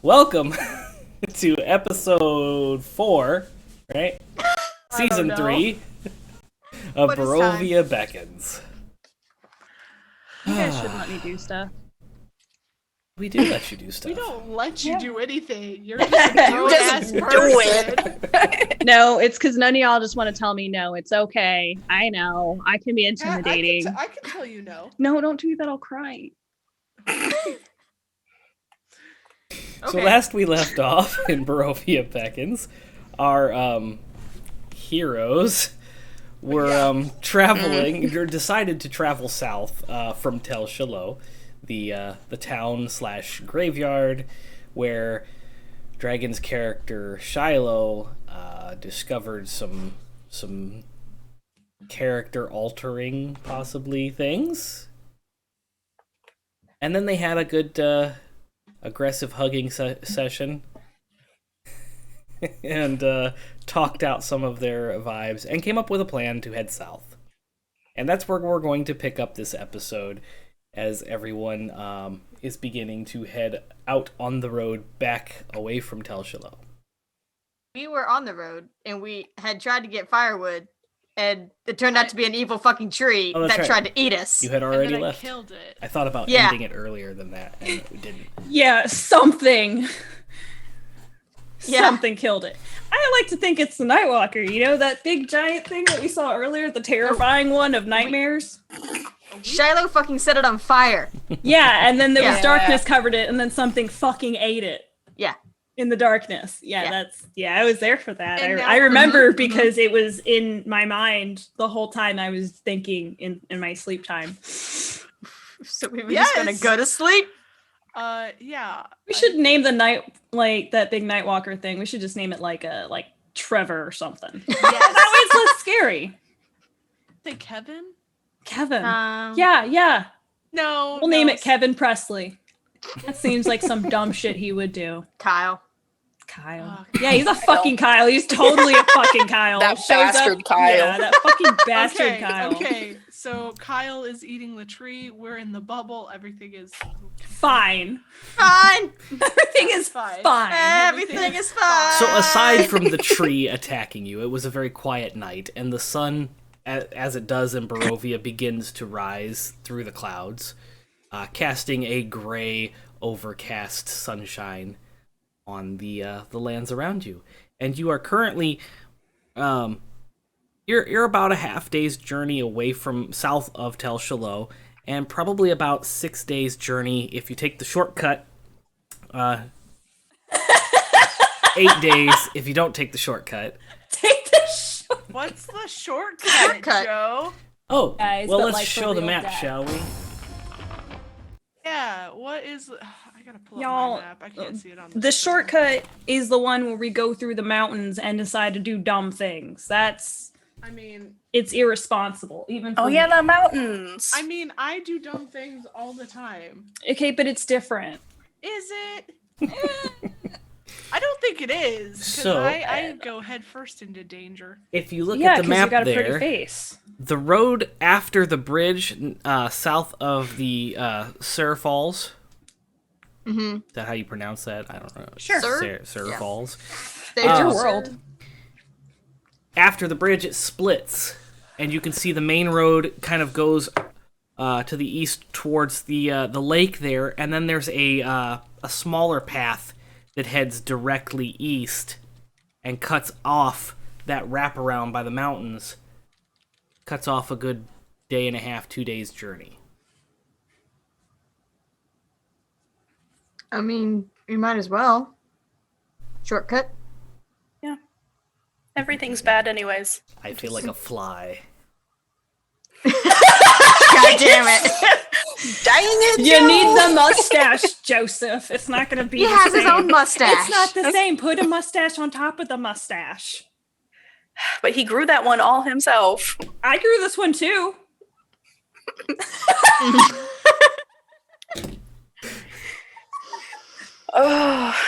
Welcome to episode 4, right? Season 3 of Barovia Beckons. You guys shouldn't let me do stuff. We do let you do stuff. We don't let you do anything. You're just a grown-ass person. Do it. No, it's because none of y'all just want to tell me no. It's okay. I know. I can be intimidating. I can tell you no. No, don't do that. I'll cry. So last we left off in Barovia Beckons, our heroes were traveling, decided to travel south from Tel Shilo, the town / graveyard where Dragon's character Shilo discovered some character altering possibly things, and then they had a good aggressive hugging session and talked out some of their vibes and came up with a plan to head south. And that's where we're going to pick up this episode, as everyone is beginning to head out on the road back away from Tel Shilo. We were on the road and we had tried to get firewood, and it turned out to be an evil fucking tree that tried to eat us. You had already and then left. I killed it. I thought about ending it earlier than that, and it didn't. Yeah, something. Yeah. Something killed it. I like to think it's the Nightwalker. You know, that big giant thing that we saw earlier, the terrifying one of nightmares? Shilo fucking set it on fire. Yeah, and then there was darkness covered it, and then something fucking ate it. Yeah. In the darkness. Yeah, I was there for that. I now- remember because it was in my mind the whole time I was thinking in my sleep time. So we were just gonna go to sleep? Yeah. We should name the night, like, that big Nightwalker thing. We should just name it like Trevor or something. Yes. That way it's less scary. Say Kevin? Kevin. Um, Yeah. No. We'll name it Kevin Presley. That seems like some dumb shit he would do. Kyle. Yeah, he's a fucking Kyle. He's totally a fucking Kyle. That Shows bastard up, Kyle. Yeah, that fucking bastard Kyle. Okay, so Kyle is eating the tree. We're in the bubble. Everything is Fine. Everything is fine. Everything is fine. So aside from the tree attacking you, it was a very quiet night, and the sun, as it does in Barovia, begins to rise through the clouds, casting a gray, overcast sunshine on the lands around you. And you are currently, you're about a half day's journey away from south of Tel Shilo, and probably about 6 days journey if you take the shortcut. 8 days if you don't take the shortcut. What's the shortcut, Joe? Oh, Guys, well, but, let's like, show for the real map, guys. shall we? Yeah, what is... I gotta pull Y'all, up my map. I can't see it on The shortcut is the one where we go through the mountains and decide to do dumb things. I mean... It's irresponsible. Even Oh for yeah, the mountains. I mean, I do dumb things all the time. Okay, but it's different. Is it? I don't think it is. 'Cause So- I go head first into danger. If you look Yeah, at the 'cause map you got a there, pretty face. the road after the bridge, south of the Sur Falls. Mm-hmm. Is that how you pronounce that? I don't know. Sure. Sur Yeah. Falls. It's your world. After the bridge, it splits, and you can see the main road kind of goes to the east towards the lake there, and then there's a smaller path that heads directly east and cuts off that wraparound by the mountains. Cuts off a good day and a half, 2 days journey. I mean, you might as well. Shortcut. Everything's bad anyways. I feel like a fly. God damn it. Dang it, You Joe! need the mustache, Joseph. It's not going to be He the has same. his own mustache. It's not the same. Put a mustache on top of the mustache. But he grew that one all himself. I grew this one too. Oh,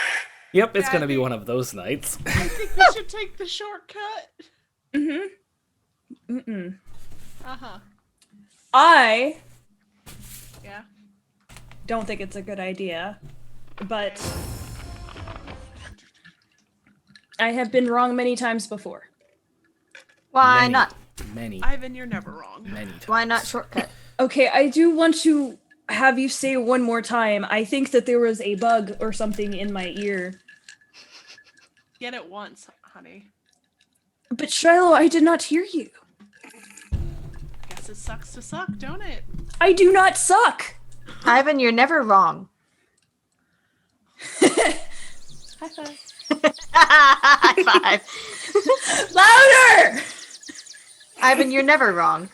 Yep, it's Yeah, gonna I be think- one of those nights. I think we should take the shortcut. Uh-huh. I Yeah. don't think it's a good idea, but I have been wrong many times before. Why Many, not? Many, Ivan, you're never wrong. many times. Why not shortcut? Okay, I do want to have you say one more time. I think that there was a bug or something in my ear. Get it once, honey. But Shiloh, I did not hear you. Guess it sucks to suck, don't it? I do not suck. Ivan, you're never wrong. High five. High five. Louder! Ivan, you're never wrong.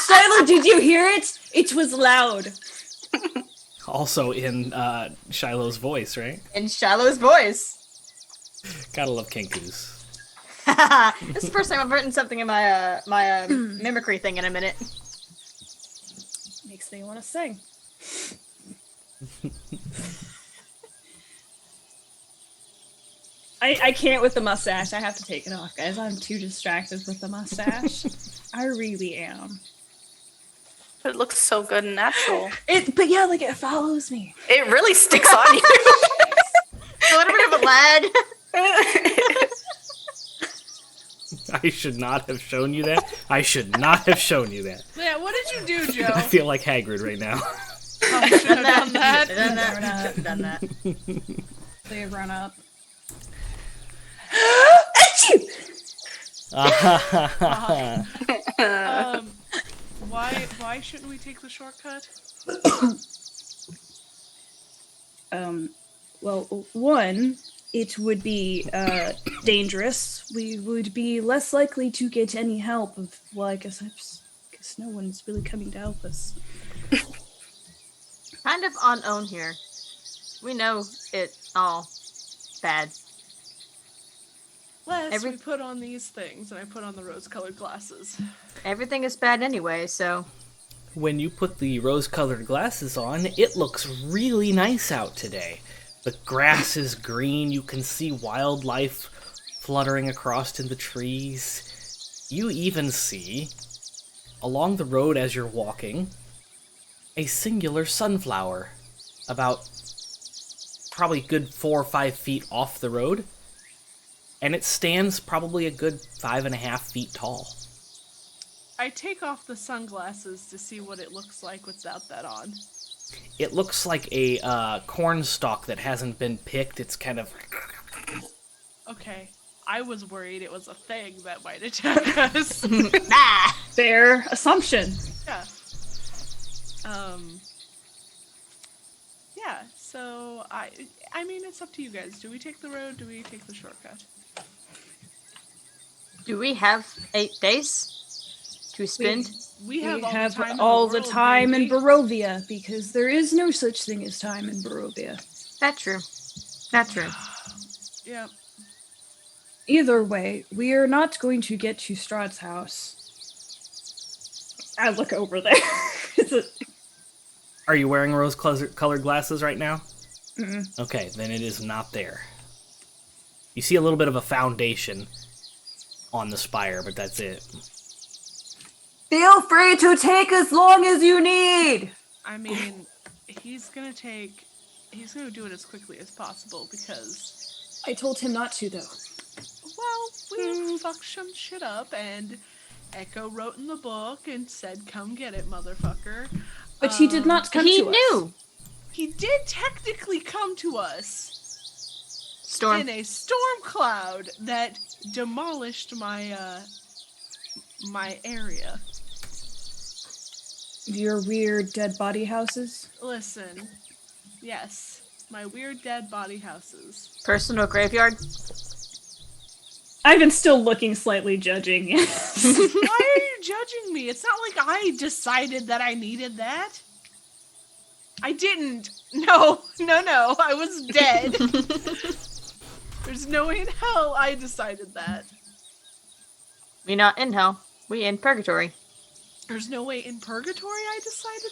Shiloh, did you hear it? It was loud. Also in Shiloh's voice, right? In Shiloh's voice. Gotta love Kinkus. This is the first time I've written something in my mimicry thing in a minute. Makes me want to sing. I can't with the mustache. I have to take it off, guys. I'm too distracted with the mustache. I really am. But it looks so good and natural. But yeah, like it follows me. It really sticks on you. A little bit of a lag. I should not have shown you that. I should not have shown you that. Yeah, what did you do, Joe? I feel like Hagrid right now. Oh, should have done that. Done that. Done that. They have run up. Why shouldn't we take the shortcut? Well, one, it would be dangerous. We would be less likely to get any help. Well, I guess no one's really coming to help us. Kind of on own here. We know it all bad. Les, we put on these things, and I put on the rose-colored glasses. Everything is bad anyway, so... When you put the rose-colored glasses on, it looks really nice out today. The grass is green, you can see wildlife fluttering across in the trees. You even see, along the road as you're walking, a singular sunflower, about probably a good 4 or 5 feet off the road, and it stands probably a good 5.5 feet tall. I take off the sunglasses to see what it looks like without that on. It looks like a corn stalk that hasn't been picked. It's kind of... Okay, I was worried it was a thing that might attack us. Fair assumption. Yeah. Yeah, so I mean, it's up to you guys. Do we take the road? Do we take the shortcut? Do we have 8 days to spend? We We have have all all the the time, time in baby. Barovia, because there is no such thing as time in Barovia. That's true. That's true. Yeah. Either way, we are not going to get to Strahd's house. I look over there. Are you wearing rose-colored glasses right now? Mm-mm. Okay, then it is not there. You see a little bit of a foundation on the spire, but that's it. Feel free to take as long as you need! I mean, he's gonna do it as quickly as possible because, I told him not to, though. well, we fucked some shit up, and Echo wrote in the book and said, "Come get it, motherfucker." But he did not come He to us. knew! He did technically come to us Storm. in a storm cloud that demolished my my area. Your weird dead body houses? Listen, yes, my weird dead body houses. Personal graveyard. I've been still looking slightly judging. Why are you judging me? It's not like I decided that I needed that. I didn't. No, I was dead. There's no way in hell I decided that. We not in hell. We in purgatory. There's no way in purgatory I decided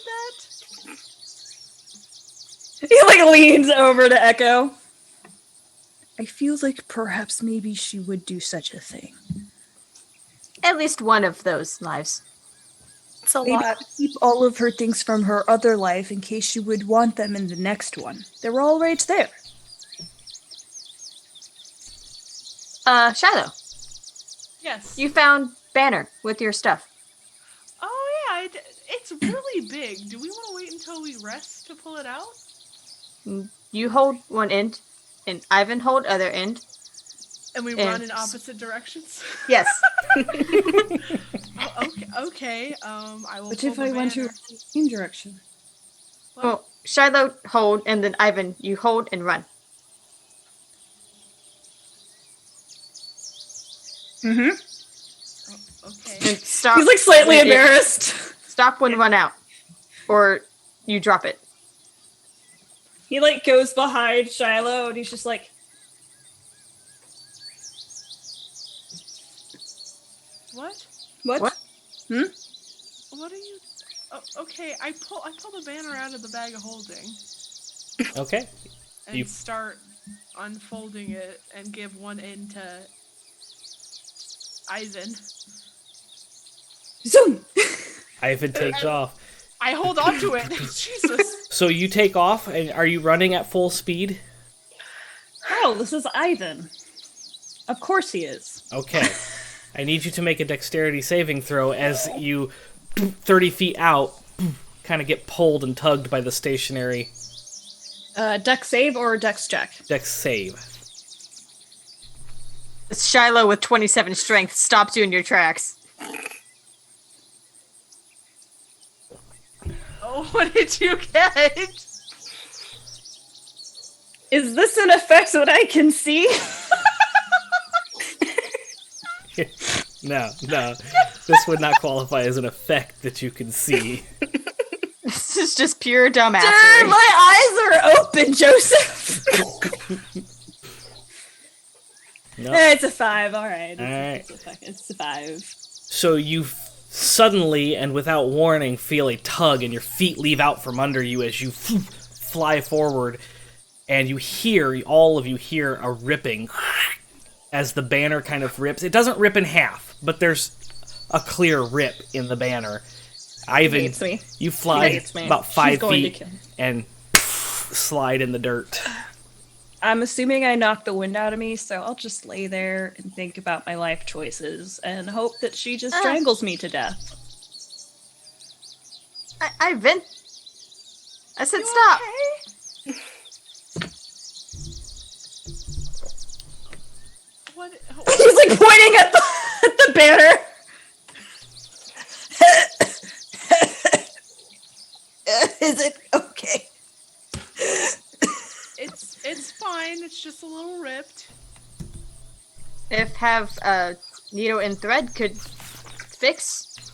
that. He like leans over to Echo. I feel like perhaps maybe she would do such a thing. At least one of those lives. It's a Maybe lot. keep all of her things from her other life in case she would want them in the next one. They're all right there. Shiloh, Yes. you found Banner with your stuff. Oh yeah, it's really big. Do we want to wait until we rest to pull it out? You hold one end, and Eyvin hold other end. And we And- run in opposite directions. Yes. Oh, okay. I will. But pull if the I went to banner. the same direction? Well, Shiloh hold, and then Eyvin, you hold and run. Mm-hmm. Okay. And stop. He's like slightly when it- embarrassed. Stop when run out, or you drop it. He like goes behind Shiloh and he's just like, What? what? What? What are you? Oh, okay, I pull the banner out of the bag of holding Okay. and You- start unfolding it and give one end to Eyvin. Zoom! Eyvin takes off. I hold on to it. Jesus. So you take off, and are you running at full speed? Oh, this is Eyvin. Of course he is. Okay. I need you to make a dexterity saving throw as you, 30 feet out, kind of get pulled and tugged by the stationary Dex save or dex check? dex save. Shiloh with 27 strength stops you in your tracks. Oh, what did you get? Is this an effect that I can see? No. This would not qualify as an effect that you can see. This is just pure dumbassery. Dude, my eyes are open, Joseph. No. It's a 5, alright. Alright. It's a 5. So you suddenly and without warning feel a tug, and your feet leave out from under you as you fly forward, and all of you hear a ripping as the banner kind of rips. It doesn't rip in half, but there's a clear rip in the banner. Eyvin, hates me. you fly He hates me. about She's 5 going to feet kill me. and slide in the dirt. I'm assuming I knocked the wind out of me, so I'll just lay there and think about my life choices and hope that she just strangles me to death. Eyvin. I said stop. What? He's like pointing at the banner. Is it okay? It's fine. It's just a little ripped. If needle and thread could fix.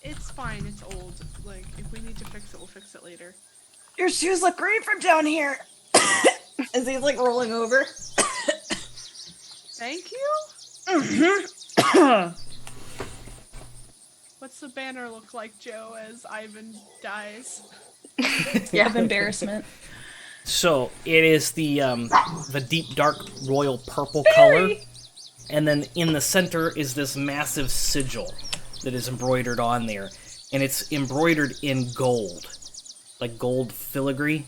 It's fine. It's old. Like, if we need to fix it, we'll fix it later. Your shoes look great from down here. As he's like rolling over. Thank you. What's the banner look like, Joe, as Eyvin dies? Of embarrassment. So it is the deep dark royal purple color, and then in the center is this massive sigil that is embroidered on there, and it's embroidered in gold, like gold filigree,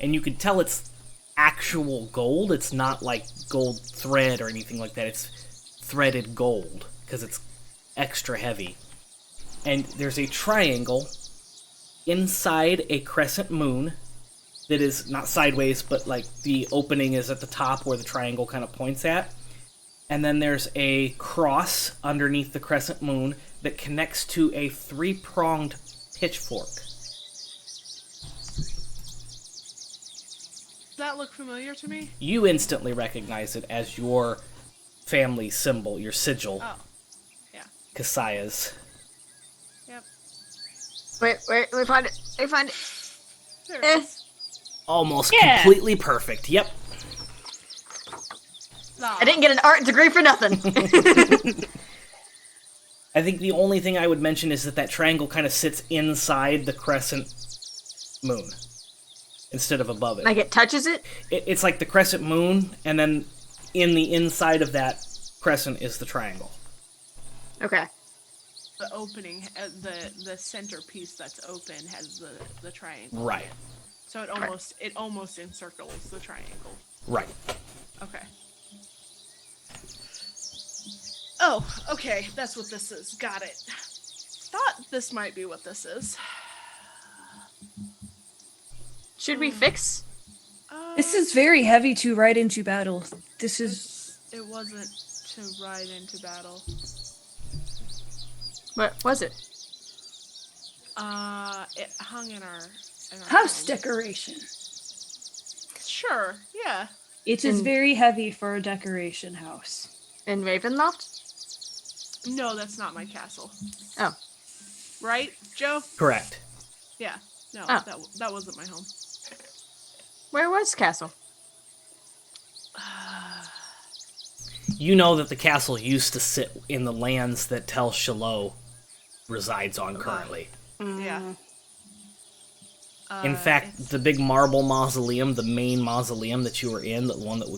and you can tell it's actual gold. It's not like gold thread or anything like that. It's threaded gold because it's extra heavy, and there's a triangle inside a crescent moon that is not sideways, but like the opening is at the top where the triangle kind of points at. And then there's a cross underneath the crescent moon that connects to a 3-pronged pitchfork. Does that look familiar to me? You instantly recognize it as your family symbol, your sigil, Oh, yeah. Kasaya's. Yep. Wait, let me find it. Let me find it. There it Eh. is. Almost Yeah. completely perfect. Yep. Nah. I didn't get an art degree for nothing. I think the only thing I would mention is that triangle kind of sits inside the crescent moon. instead of above it. Like it touches it? It's like the crescent moon, and then in the inside of that crescent is the triangle. Okay. The opening, the centerpiece that's open has the triangle. Right. So it almost encircles the triangle. Right. Okay. Oh, okay. That's what this is. Got it. Thought this might be what this is. Should we fix? This is very heavy to ride into battle. This is... It wasn't to ride into battle. What was it? It hung in our house home. decoration. Sure, yeah. It is very heavy for a decoration house. In Ravenloft? No, that's not my castle. Oh. Right, Joe? Correct. Yeah. No, Oh. that wasn't my home. Where was Castle? You know that the castle used to sit in the lands that Tel Shilo resides on currently. Yeah. In fact, the big marble mausoleum, the main mausoleum that you were in, the one that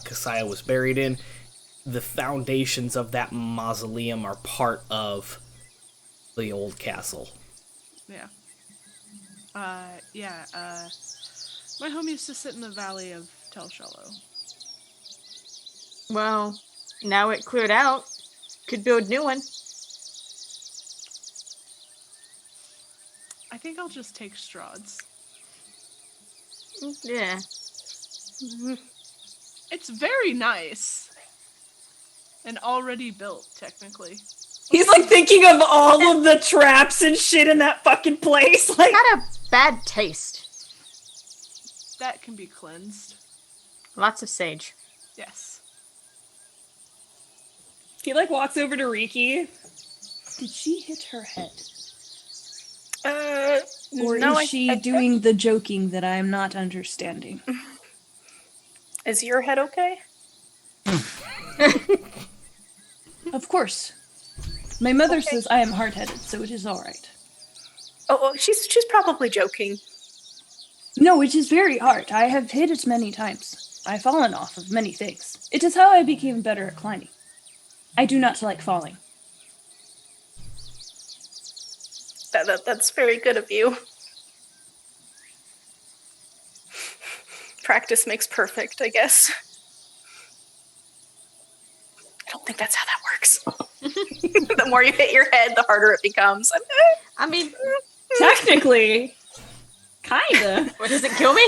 Kasaya was buried in, the foundations of that mausoleum are part of the old castle. Yeah. My home used to sit in the valley of Tel Shilo. Well, now it cleared out. Could build a new one. I think I'll just take Strahd's. Yeah. It's very nice. And already built, technically. He's like thinking of all of the traps and shit in that fucking place. Like, Had a bad taste. That can be cleansed. Lots of sage. Yes. he like walks over to Riki. Did she hit her head? Or no, is she doing the joking that I am not understanding? Is your head okay? Of course. My mother says I am hard-headed, so it is all right. Oh, she's probably joking. No, it is very hard. I have hit it many times. I've fallen off of many things. It is how I became better at climbing. I do not like falling. That's very good of you. Practice makes perfect, I guess. I don't think that's how that works. The more you hit your head, the harder it becomes. I mean, Technically, kinda. what, does it kill me?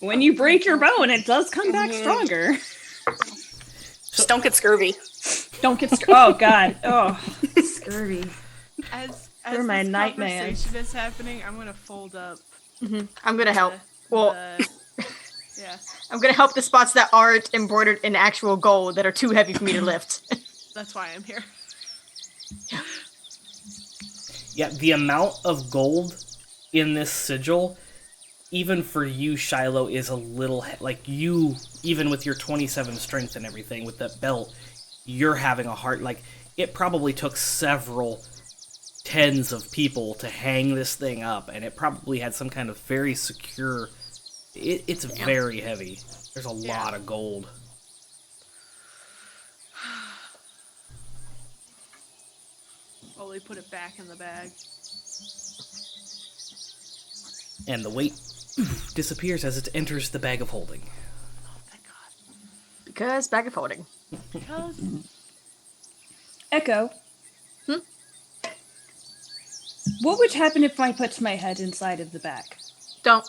When you break your bone, it does come back stronger. Just don't get scurvy. Don't get oh god. Oh, scurvy. As You're my this nightmare. conversation is happening, I'm gonna fold up. I'm gonna help. Well, Yeah, I'm gonna help the spots that aren't embroidered in actual gold that are too heavy for me to lift. that's why I'm here. Yeah, the amount of gold in this sigil, even for you, Shilo, is a little... Like, you, even with your 27 strength and everything, with that belt, you're having a hard... Like, it probably took several tens of people to hang this thing up, and it probably had some kind of very secure... It's very heavy. There's a lot of gold. Slowly put it back in the bag. And the weight disappears as it enters the bag of holding. Oh, thank God. Because bag of holding. Because Echo. What would happen if I put my head inside of the bag? Don't.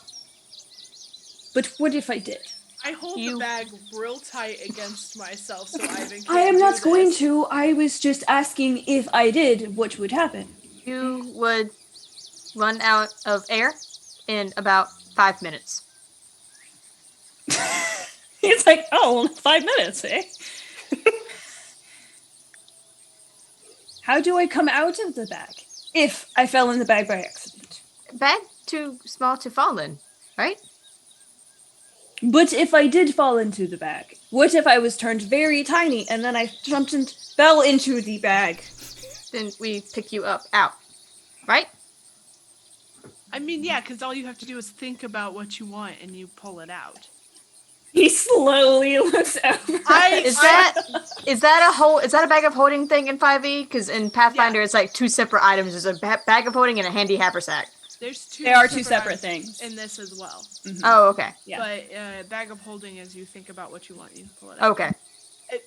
But what if I did? I hold the bag real tight against myself, so Eyvin can't I am not do going this. to. I was just asking if I did, what would happen? You would run out of air in about 5 minutes. It's like, oh, 5 minutes, eh? How do I come out of the bag? If I fell in the bag by accident. Bag too small to fall in, right? But if I did fall into the bag, what if I was turned very tiny and then I jumped and fell into the bag? Then we pick you up out, right? I mean, yeah, because all you have to do is think about what you want and you pull it out. He slowly looks over. Is that a bag of holding thing in 5e? Because in Pathfinder, it's like two separate items. There's a bag of holding and a handy haversack. There's two. They are two separate things in this as well. Mm-hmm. Oh, okay. Yeah. But bag of holding is you think about what you want, you pull it out. Okay.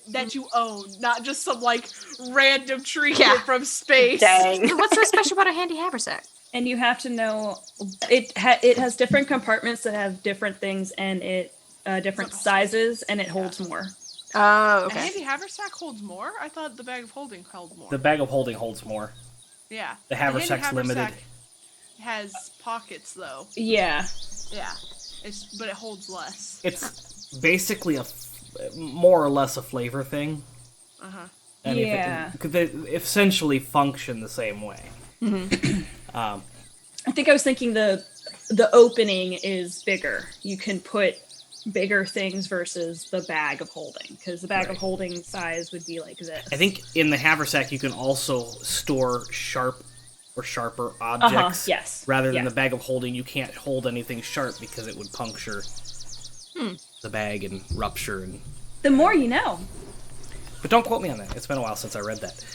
That you own, not just some like random trinket from space. Dang. So what's so special about a handy haversack? And you have to know it has different compartments that have different things, and it different sizes, and it holds more. Oh, A okay. handy haversack holds more? I thought the bag of holding held more. The bag of holding holds more. Yeah. The haversack's limited. Has pockets though. Yeah. Yeah. But it holds less. It's basically more or less a flavor thing. Uh-huh. And Yeah. they essentially function the same way. Mm-hmm. I think I was thinking the opening is bigger. You can put bigger things versus the bag of holding, because the bag of holding size would be like this. I think in the haversack you can also store sharp or sharper objects. Yes. Rather than the bag of holding, you can't hold anything sharp because it would puncture the bag and rupture. And The more you know. But don't quote me on that. It's been a while since I read that.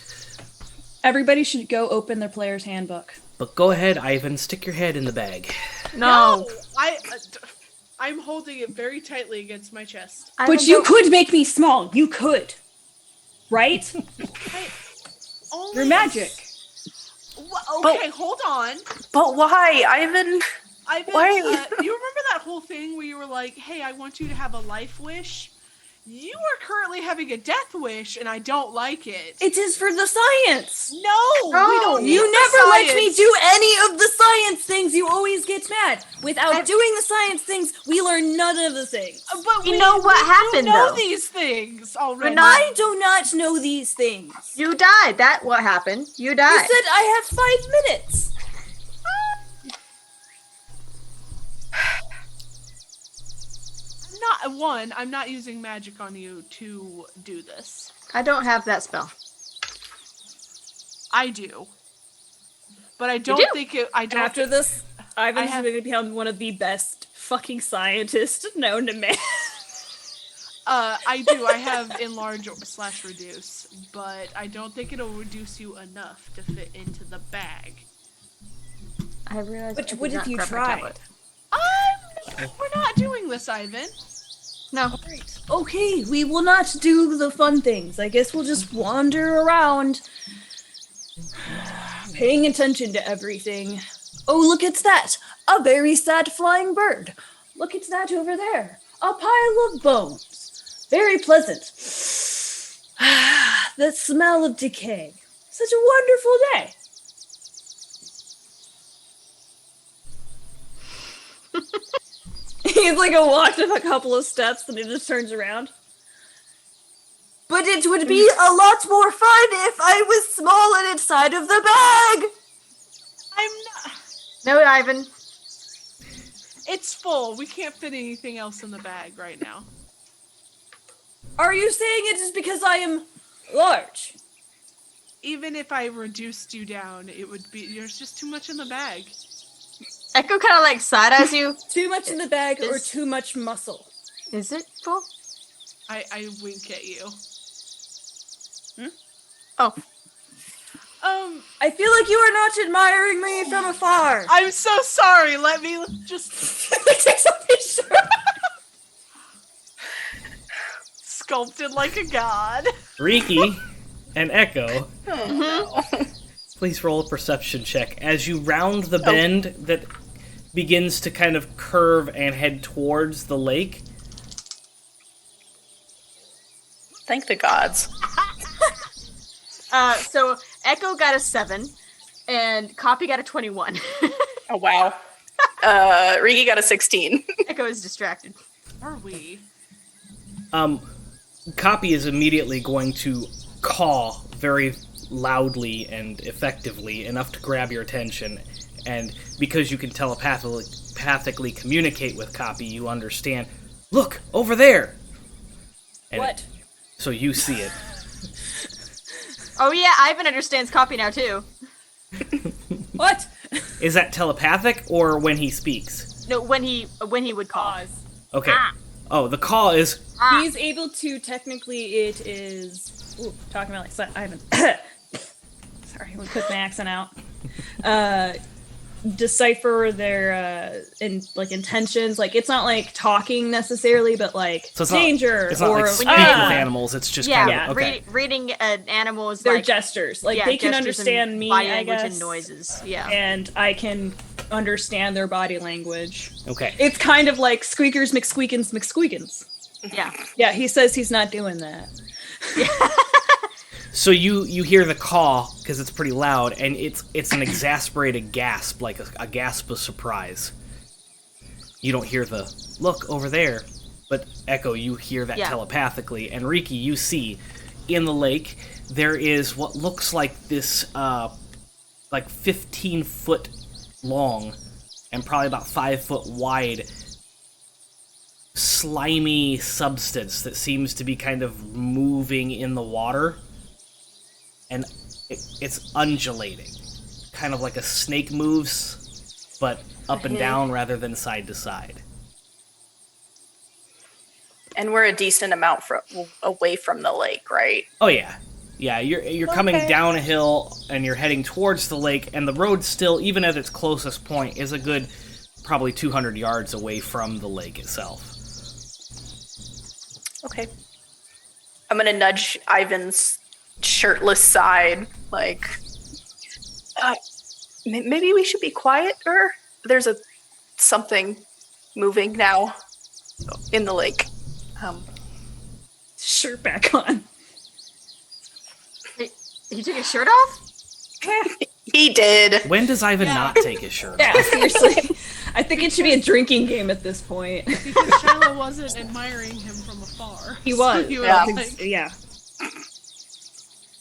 Everybody should go open their player's handbook. But go ahead, Eyvin. Stick your head in the bag. No. I'm holding it very tightly against my chest. But you could make me small. You could. Right? You're magic. Okay, hold on. But why, Eyvin? Why? You remember that whole thing where you were like, hey, I want you to have a life wish? You are currently having a death wish, and I don't like it. It is for the science. No, we don't need You the never let me science. do any of the science things. You always get mad. Without doing the science things, we learn none of the things. But You know what happened, We know though. these things already. I do not know these things. You died. That what happened. You You died. said I have 5 minutes. I'm not using magic on you to do this. I don't have that spell. I do. But I don't do? think it. I don't. After this, Ivan's have- going to become one of the best fucking scientists known to man. I do. I have enlarge / reduce, but I don't think it'll reduce you enough to fit into the bag. I realized. But I what did if not you grab my tried? tablet. We're not doing this, Eyvin. No. Okay, we will not do the fun things. I guess we'll just wander around, paying attention to everything. Oh, look at that! A very sad flying bird. Look at that over there. A pile of bones. Very pleasant. The smell of decay. Such a wonderful day. He's like walked up a couple of steps and he just turns around. But it would be a lot more fun if I was small and inside of the bag. I'm not. No, Ivan. It's full. We can't fit anything else in the bag right now. Are you saying it is because I am large? Even if I reduced you down, it would be. There's just too much in the bag. Echo kind of like side eyes you. Too much in the bag or Is- too much muscle? Is it full? I wink at you. Oh. I feel like you are not admiring me from afar. I'm so sorry. Let me just Takes off his shirt. sculpted like a god. Riki and Echo, Oh, no. please roll a perception check. As you round the bend that begins to kind of curve and head towards the lake, Thank the gods. So Echo got a 7, and Copy got a 21. Oh, wow. Riki got a 16. Echo is distracted. Are we? Copy is immediately going to caw very loudly and effectively, enough to grab your attention, and because you can telepathically communicate with Copy, you understand, look, over there! And What? so you see it. Oh yeah, Ivan understands Copy now too. What? Is that telepathic or when he speaks? No, when he would call. Okay. Oh, the call is... He's able to, technically, it is... Ooh, talking about like... Eyvin. Sorry, we put my accent out. Decipher their intentions. Like, it's not like talking necessarily, but like so it's danger. It's not or like speaking with animals. It's just kind of okay. Reading an animal's their like gestures. Like they can understand me, body I language guess, and noises. Yeah, and I can understand their body language. Okay. It's kind of like squeakers, McSqueakins, McSqueakins. Yeah. Yeah, he says he's not doing that. So you hear the caw because it's pretty loud, and it's an exasperated gasp, like a gasp of surprise. You don't hear the look over there, but Echo, you hear that telepathically, and Riki, you see in the lake there is what looks like this like 15-foot long and probably about 5-foot wide slimy substance that seems to be kind of moving in the water. And it's undulating, kind of like a snake moves, but up and down rather than side to side. And we're a decent amount away from the lake, right? Oh yeah, You're coming down a hill and you're heading towards the lake, and the road still, even at its closest point, is a good probably 200 yards away from the lake itself. Okay. I'm gonna nudge Eyvin's shirtless side, like, maybe we should be quieter. There's something moving now in the lake. Shirt back on. He took his shirt off? He did. When does Eyvin not take his shirt off? Yeah, seriously. I think it should be a drinking game at this point. Because Shilo wasn't admiring him from afar. He was. So he was Yeah. like, Yeah.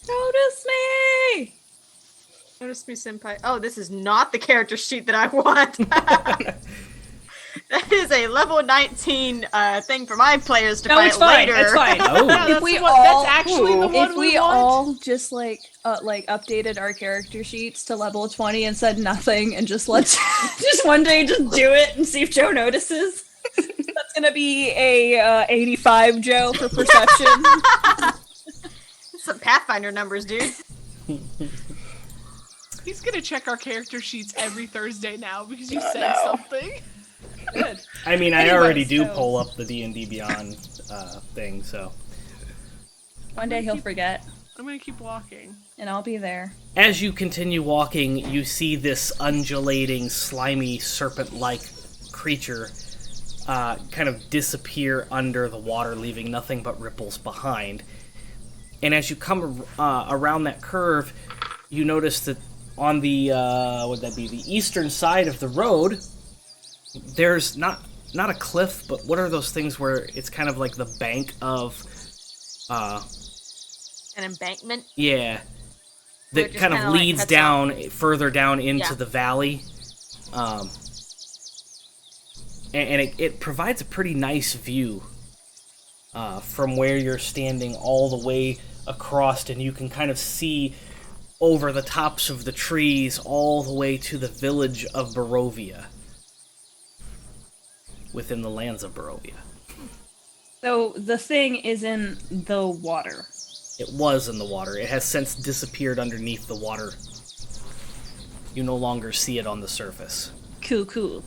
Notice me! Notice me, senpai. Oh, this is not the character sheet that I want. That is a level 19 thing for my players to No, fight it's fine. later. It's fine. Oh. yeah, If that's, we that's actually the one If we want. all just like updated our character sheets to level 20 and said nothing and just let's just one day just do it and see if Joe notices. That's gonna be a 85 Joe for perception. Some Pathfinder numbers, dude. He's gonna check our character sheets every Thursday now because you said no. something. Good. I mean, I Anyway, already do so- pull up the D&D Beyond thing, so... One day he'll forget, I'm gonna keep walking. and I'll be there. As you continue walking, you see this undulating, slimy, serpent-like creature kind of disappear under the water, leaving nothing but ripples behind. And as you come around that curve, you notice that on the, the eastern side of the road, there's not a cliff, but what are those things where it's kind of like the bank of... An embankment. Yeah. Where That it just kind of kinda, like, leads cuts down, further down into Yeah. the valley. And it provides a pretty nice view from where you're standing all the way across, and you can kind of see over the tops of the trees all the way to the village of Barovia, within the lands of Barovia. So the thing is in the water. It was in the water. It has since disappeared underneath the water. You no longer see it on the surface. Cool.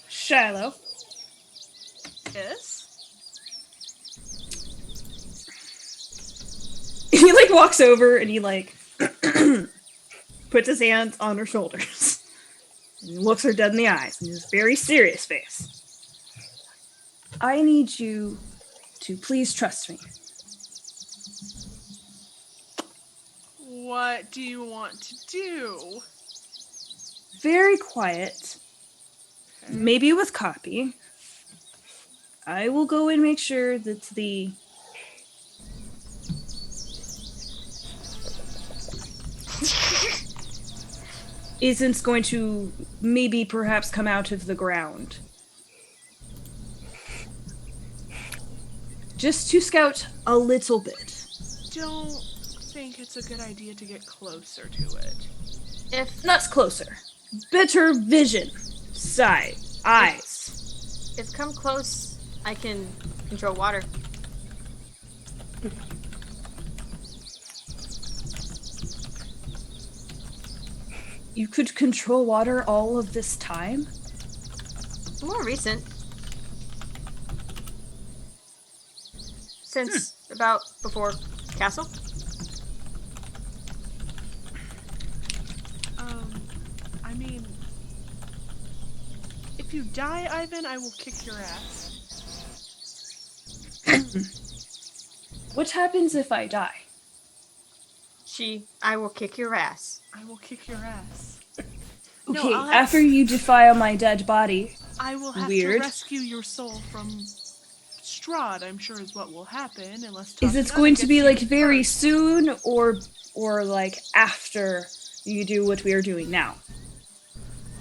Shilo. Yes. He like walks over and he like puts his hands on her shoulders and looks her dead in the eyes in his very serious face. I need you to please trust me. What do you want to do? Very quiet, maybe with copy. I will go and make sure that the isn't going to maybe perhaps come out of the ground. Just to scout a little bit. Don't think it's a good idea to get closer to it. If Not closer. Better vision. Sight. Eyes. if come close, I can control water. You could control water all of this time? More recent. Since about before castle. I mean, if you die, Eyvin, I will kick your ass. What happens if I die? I will kick your ass. I will kick your ass. Okay, I'll have- after you defile my dead body. I will have Weird. to rescue your soul from Strahd, I'm sure is what will happen, unless Is it Tatiana going to gets be you like very first. soon or like after you do what we are doing now?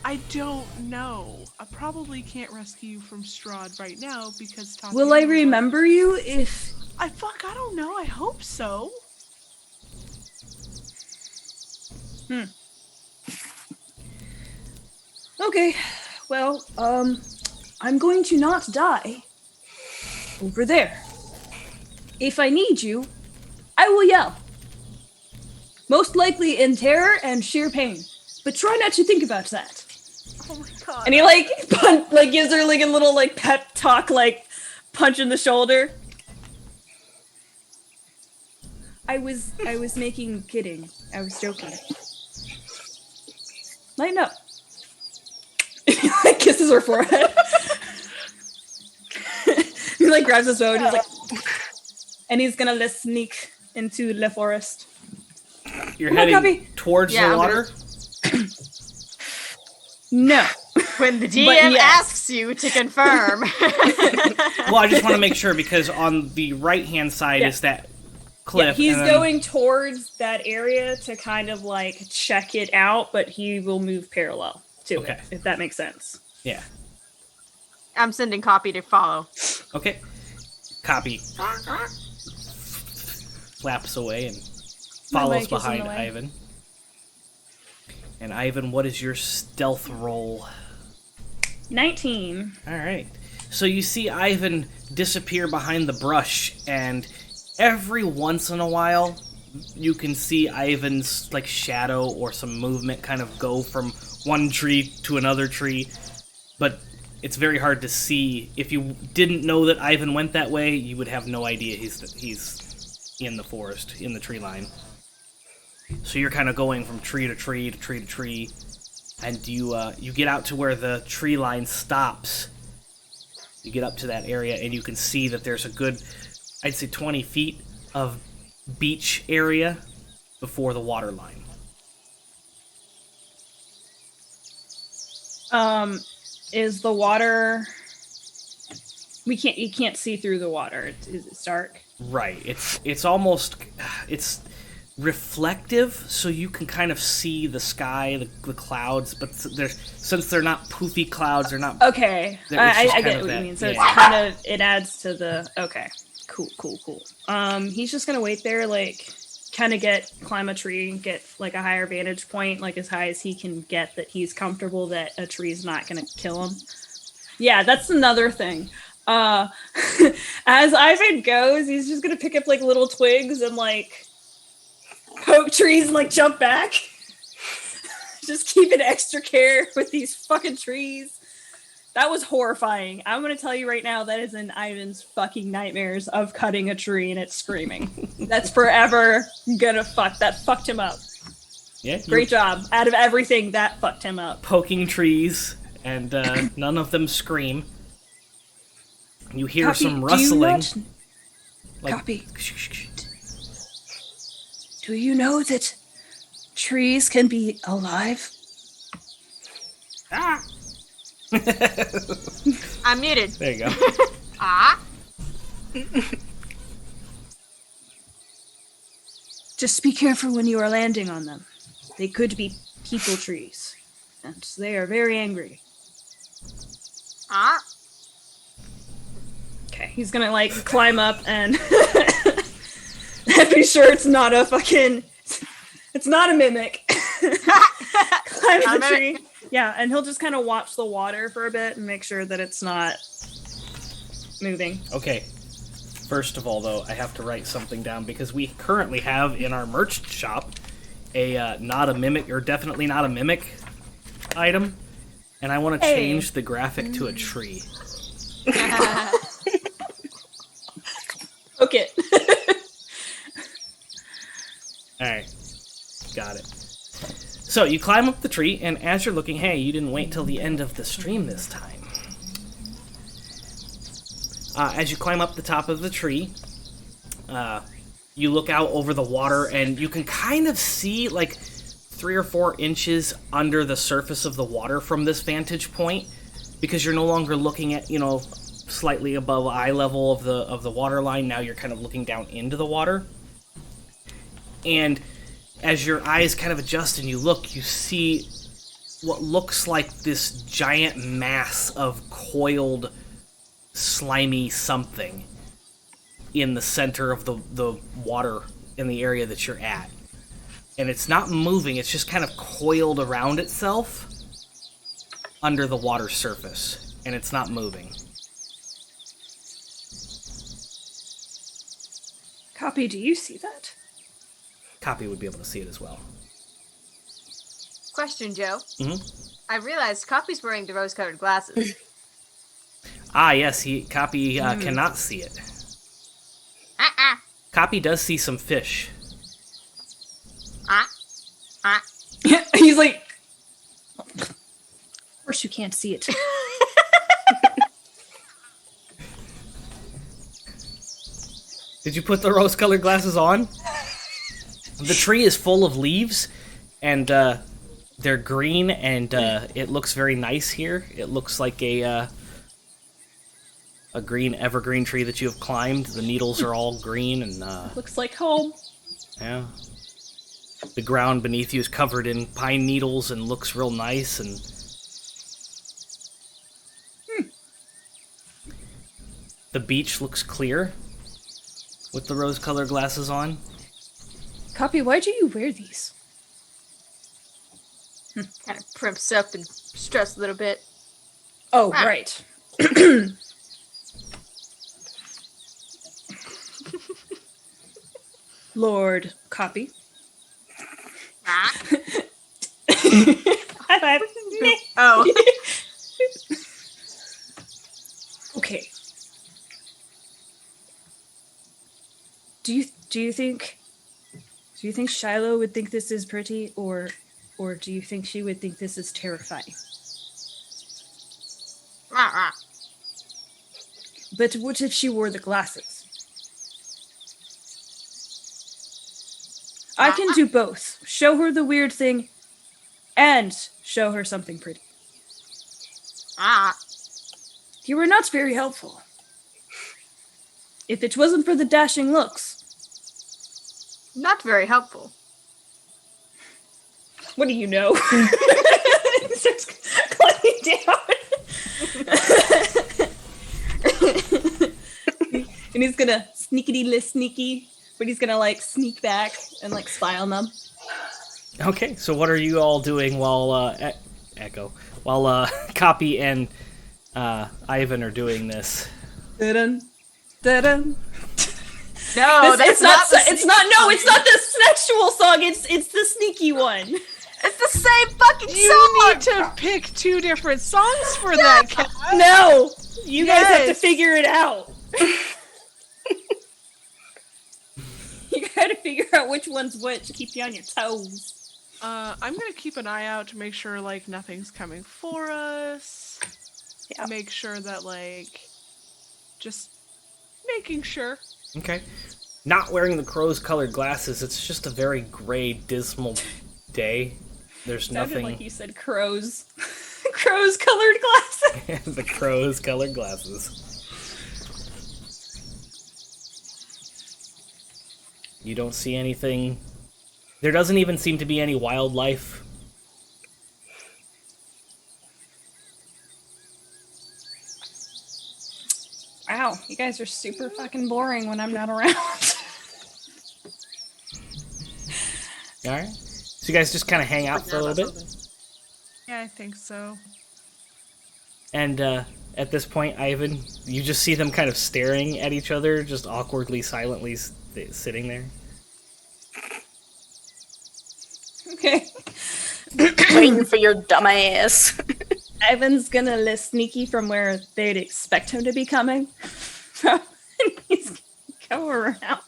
I don't know. I probably can't rescue you from Strahd right now because Tatiana Will I remember you if... I don't know. I hope so. Okay, well, I'm going to not die over there. If I need you, I will yell. Most likely in terror and sheer pain, but try not to think about that. Oh my god. And he gives her like a little like pep talk, like punch in the shoulder. I was kidding. I was joking. Lighten up. He like kisses her forehead. He like grabs his bow and he's like, and he's gonna sneak into the forest. You're Come on, heading Copy. towards Yeah, the I'm water? No. When the DM yes. asks you to confirm. Well, I just want to make sure because on the right-hand side Yeah. is that cliff. Yeah, he's and then- going towards that area to kind of like check it out, but he will move parallel to Okay. it, if that makes sense. Yeah. I'm sending copy to follow. Okay. Copy. Flaps away and My follows mic is in behind the way. Eyvin. And Eyvin, what is your stealth roll? 19. All right. So you see Eyvin disappear behind the brush, and every once in a while, you can see Eyvin's like shadow or some movement kind of go from one tree to another tree, but it's very hard to see. If you didn't know that Eyvin went that way, you would have no idea he's in the forest, in the tree line. So you're kind of going from tree to tree to tree to tree, and you get out to where the tree line stops. You get up to that area, and you can see that there's a good, I'd say 20 feet of beach area before the water line. Is the water... You can't see through the water. It's dark. Right. It's almost, it's reflective, so you can kind of see the sky, the clouds, but since they're not poofy clouds, they're not... Okay, It's just I kind get of what that, you mean. So yeah. it's kind of, it adds to the... Okay, cool. He's just gonna wait there, like, kind of climb a tree, get, like, a higher vantage point, like, as high as he can get, that he's comfortable that a tree's not gonna kill him. Yeah, that's another thing. As Eyvin goes, he's just gonna pick up, like, little twigs and, like, poke trees and, like, jump back. Just keeping extra care with these fucking trees. That was horrifying. I'm gonna tell you right now, that is in Eyvin's fucking nightmares of cutting a tree and it's screaming. That's forever gonna that fucked him up. Yeah. Great job. Out of everything, that fucked him up. Poking trees, and none of them scream. You hear Copy, some do you rustling. not- Like, Copy. Do you know that trees can be alive? Ah! I'm muted. There you go. Ah. Just be careful when you are landing on them. They could be people trees, and they are very angry. Ah. Okay, he's gonna like climb up and be sure it's not a fucking. It's not a mimic. Climb the tree. Yeah, and he'll just kind of watch the water for a bit and make sure that it's not moving. Okay. First of all, though, I have to write something down because we currently have in our merch shop a not a mimic, or definitely not a mimic item, and I want to change the graphic to a tree. Okay. Alright. Got it. So, you climb up the tree, and as you're looking, hey, you didn't wait till the end of the stream this time. As you climb up the top of the tree, you look out over the water, and you can kind of see, like, 3 or 4 inches under the surface of the water from this vantage point, because you're no longer looking at, you know, slightly above eye level of the water line. Now you're kind of looking down into the water. And as your eyes kind of adjust and you look, you see what looks like this giant mass of coiled, slimy something in the center of the water in the area that you're at. And it's not moving, it's just kind of coiled around itself under the water surface. And it's not moving. Copy, do you see that? Copy would be able to see it as well. Question, Joe. Mm-hmm. I realized Copy's wearing the rose-colored glasses. Ah, yes, Copy cannot see it. Copy does see some fish. He's like, of course you can't see it. Did you put the rose-colored glasses on? The tree is full of leaves, and they're green, and it looks very nice here. It looks like a green evergreen tree that you have climbed. The needles are all green, and Looks like home. yeah. The ground beneath you is covered in pine needles and looks real nice, and the beach looks clear with the rose-colored glasses on. Copy, why do you wear these? Kind of primps up and stress a little bit. Oh, right. Lord, Copy. High five. Oh. Okay. Do you think Shilo would think this is pretty, or do you think she would think this is terrifying? But what if she wore the glasses? I can do both. Show her the weird thing and show her something pretty. You were not very helpful. If it wasn't for the dashing looks. Not very helpful. What do you know? He starts climbing down. And he's gonna sneaky, but he's gonna like sneak back and like spy on them. Okay, so what are you all doing while Copy and Eyvin are doing this? Da-dun, da-dun. No, it's not the sexual song. It's the sneaky one. It's the same fucking You song! need to pick 2 different songs for that, Cat. No, you guys have to Yes. figure it out. You gotta figure out which one's which. Keep you on your toes. I'm gonna keep an eye out to make sure, like, nothing's coming for us. Yeah. Make sure that, like, just making sure. Okay. Not wearing the crow's-colored glasses, it's just a very gray, dismal day. There's Sounded nothing... like you said crows. Crows colored glasses. The crow's-colored glasses. You don't see anything. There doesn't even seem to be any wildlife. Wow, you guys are super fucking boring when I'm not around. All right. So you guys just kind of hang out for a little bit. Yeah, I think so. And at this point, Eyvin, you just see them kind of staring at each other, just awkwardly, silently sitting there. Okay. Waiting for your dumb ass. Ivan's gonna list sneaky from where they'd expect him to be coming. He's gonna go around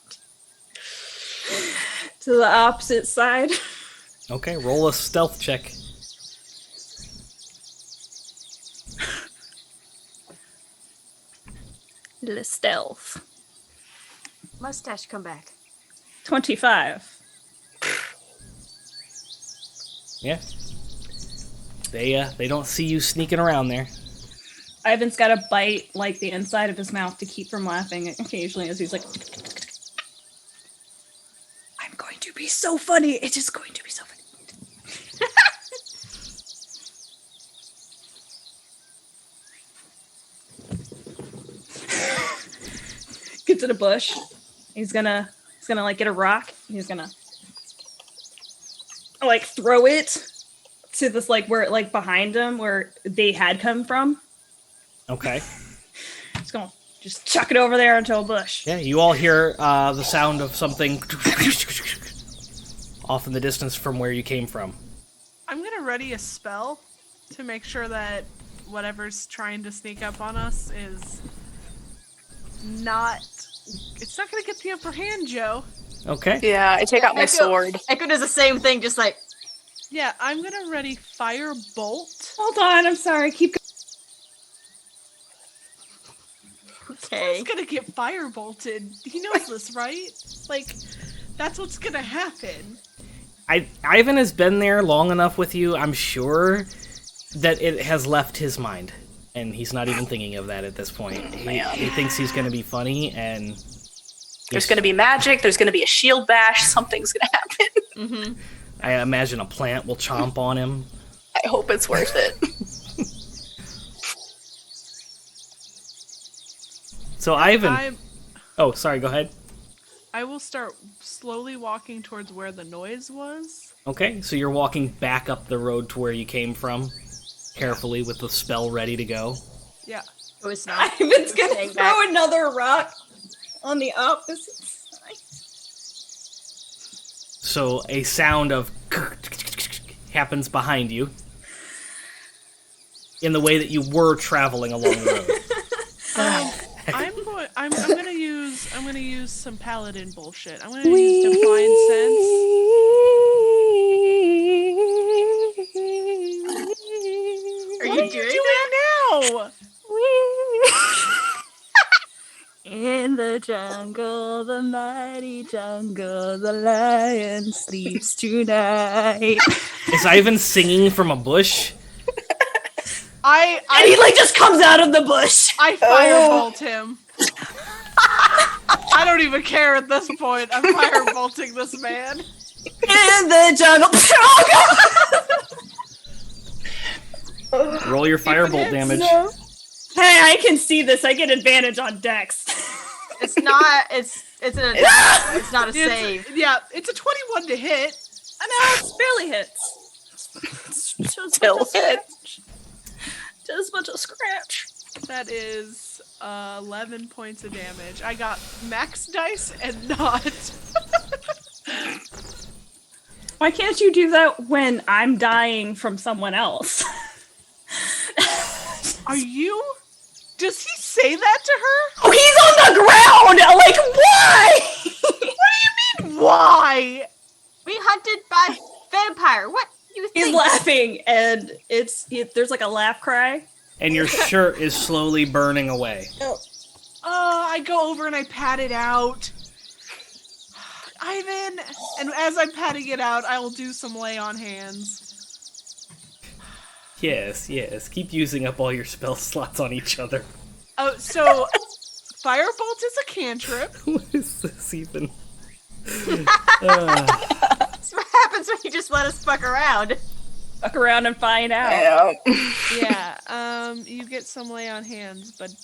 to the opposite side. Okay, roll a stealth check. The stealth. Mustache, come back. 25. Yeah. They don't see you sneaking around there. Ivan's got to bite like the inside of his mouth to keep from laughing occasionally as he's like, I'm going to be so funny. It is going to be so funny. Get to the bush. He's gonna like get a rock. He's gonna like throw it to this like where it like behind him where they had come from. Okay. He's gonna just chuck it over there into a bush. Yeah, you all hear the sound of something off in the distance from where you came from. I'm gonna ready a spell to make sure that whatever's trying to sneak up on us is not... It's not gonna get the upper hand, Joe. Okay. Yeah, I take out my sword. Echo does the same thing, just like... Yeah, I'm gonna ready Fire Bolt. Hold on, I'm sorry. Keep Okay. He's gonna get fire bolted. He knows this, right? Like, that's what's gonna happen. Eyvin has been there long enough with you, I'm sure, that it has left his mind. And he's not even thinking of that at this point. He thinks he's going to be funny, and... There's going to be magic, there's going to be a shield bash, something's going to happen. Mm-hmm. I imagine a plant will chomp on him. I hope it's worth it. So Eyvin... Oh, sorry, go ahead. I will start slowly walking towards where the noise was. Okay, so you're walking back up the road to where you came from, carefully, with the spell ready to go. Yeah. Oh, it's not. Ivan's gonna Staying throw back. another rock on the opposite side. So a sound of happens behind you, in the way that you were traveling along the road. I'm gonna use some paladin bullshit. I'm gonna use divine sense. Are What you are doing you that? doing now? In the jungle, the mighty jungle, the lion sleeps tonight. Is Eyvin singing from a bush? I And he like just comes out of the bush. I firebolt him. I don't even care at this point. I'm firebolting this man. In the jungle. Oh, God. Roll your firebolt damage. No. Hey, I can see this. I get advantage on Dex. It's not. It's not a save. Yeah, it's a 21 to hit. I know, it's barely hits. Just Still a bunch of hit. scratch. Just a bunch of scratch. That is 11 points of damage. I got max dice and not. Why can't you do that when I'm dying from someone else? Are you? Does he say that to her? Oh, he's on the ground! Like, why? What do you mean, why? We hunted by vampire. What do you think? He's laughing, and there's like a laugh cry. And your shirt is slowly burning away. I go over and I pat it out. Eyvin, and as I'm patting it out, I will do some lay on hands. Yes. Keep using up all your spell slots on each other. Oh, so Firebolt is a cantrip. What is this even? That's what happens when you just let us fuck around. Fuck around and find out. Yeah. Yeah, you get some lay on hands, but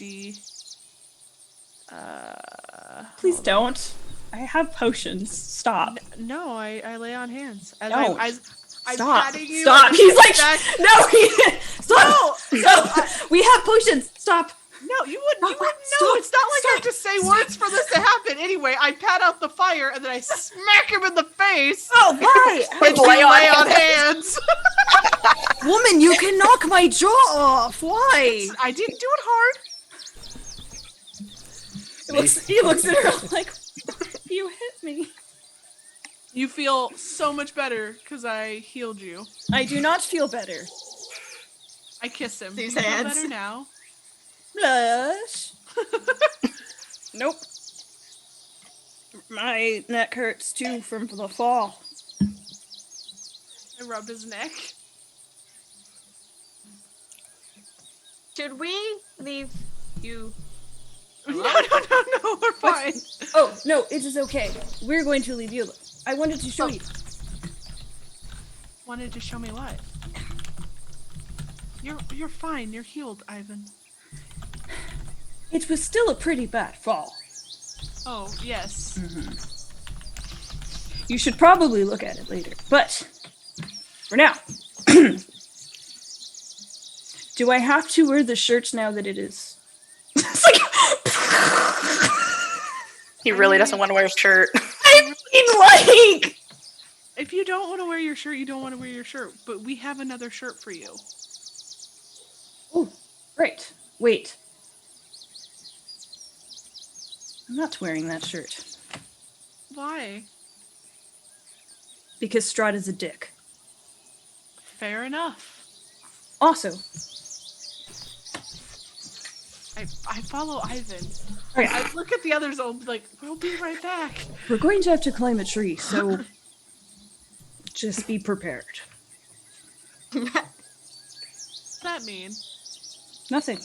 Please don't. I have potions. Stop. No, I lay on hands. As No. I'm Stop. patting you. Stop. and He's like, back. no. Stop. No. We have potions. Stop. No, you wouldn't know. Stop. It's not like I have to Stop. say words for this to happen. Anyway, I pat out the fire and then I smack him in the face. Oh, why? With We lay on hands. Woman, you can knock my jaw off. Why? I didn't do it hard. He looks at her like, you hit me. You feel so much better because I healed you. I do not feel better. I kiss him. These Do you feel hands. better now? Blush. Nope. My neck hurts too from the fall. I rub his neck. Should we leave you? No, we're fine. Oh, no, it is okay. We're going to leave you. I wanted to show you. Wanted to show me what? You're fine. You're healed, Eyvin. It was still a pretty bad fall. Oh, yes. You should probably look at it later. But, for now. Do I have to wear the shirts now that it is? It's like... He really doesn't want to wear a shirt. I mean, like... If you don't want to wear your shirt, you don't want to wear your shirt. But we have another shirt for you. Oh, right. Wait. I'm not wearing that shirt. Why? Because Strahd is a dick. Fair enough. Also, I follow Eyvin. alright, I look at the others. I'll be like, we'll be right back. we're going to have to climb a tree, so just be prepared. What's that mean? Nothing.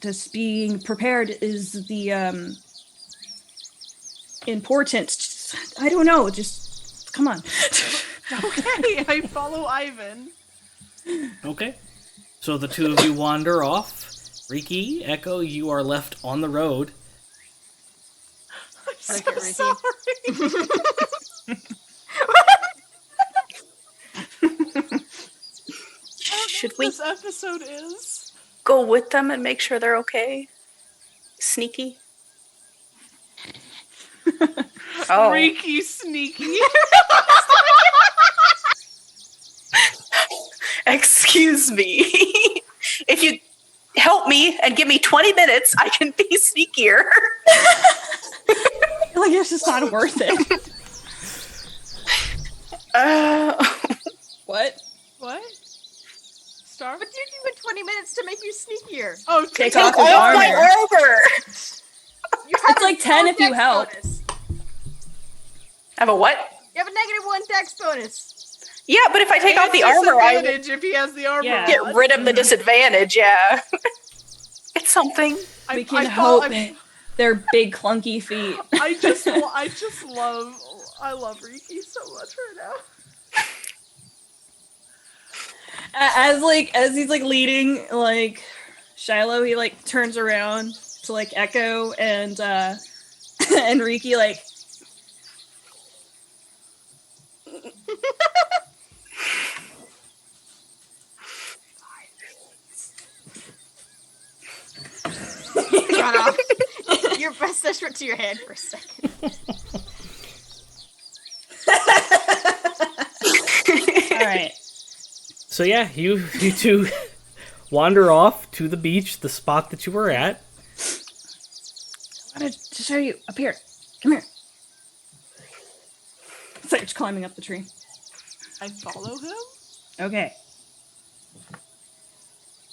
Just being prepared is the important. I don't know. Just come on. Okay, I follow Eyvin. Okay. So the two of you wander off. Riki, Echo, you are left on the road. I'm so Look at Riki. sorry. Should we This episode is. go with them and make sure they're okay? Sneaky? Oh. Freaky sneaky. Excuse me. If you help me and give me 20 minutes, I can be sneakier. Like it's just not worth it. What? What? Star? But you give it 20 minutes to make you sneakier. Oh, Take Take off all his my armor. armor. You have It's like 10 if you dex help. bonus. I have a what? You have a -1 dex bonus. Yeah, but if I take off the armor, I Disadvantage if he has the armor. Yeah. get rid of the disadvantage, yeah. It's something. We can hope their big clunky feet. I love Riki so much right now. As he's like leading like Shilo, he like turns around to like Echo and and Riki like Run off. Your best touch went to your hand for a second. all right. So yeah, you two wander off to the beach, the spot that you were at. I wanted to show you up here. Come here. It's like it's climbing up the tree. I follow him? Okay.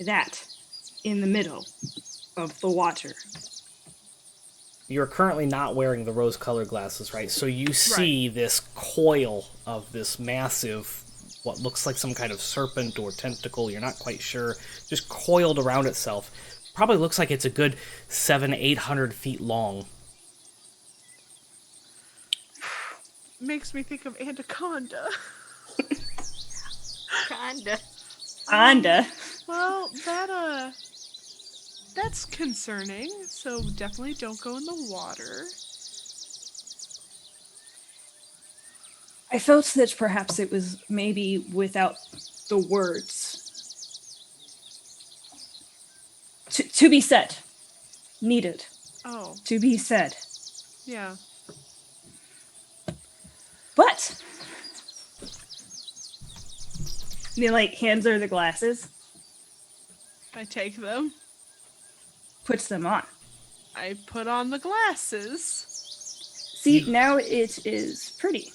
That in the middle of the water. You're currently not wearing the rose-colored glasses, right? So you see this coil of this massive, what looks like some kind of serpent or tentacle, you're not quite sure, just coiled around itself. Probably looks like it's a good 700-800 feet long. Makes me think of Anaconda. Kinda. Anda. Well, that That's concerning. So definitely don't go in the water. I felt that perhaps it was maybe without the words. To be said. Needed. Oh, To be said. yeah. But he like hands her the glasses, I take them. puts them on. I put on the glasses. See, now it is pretty.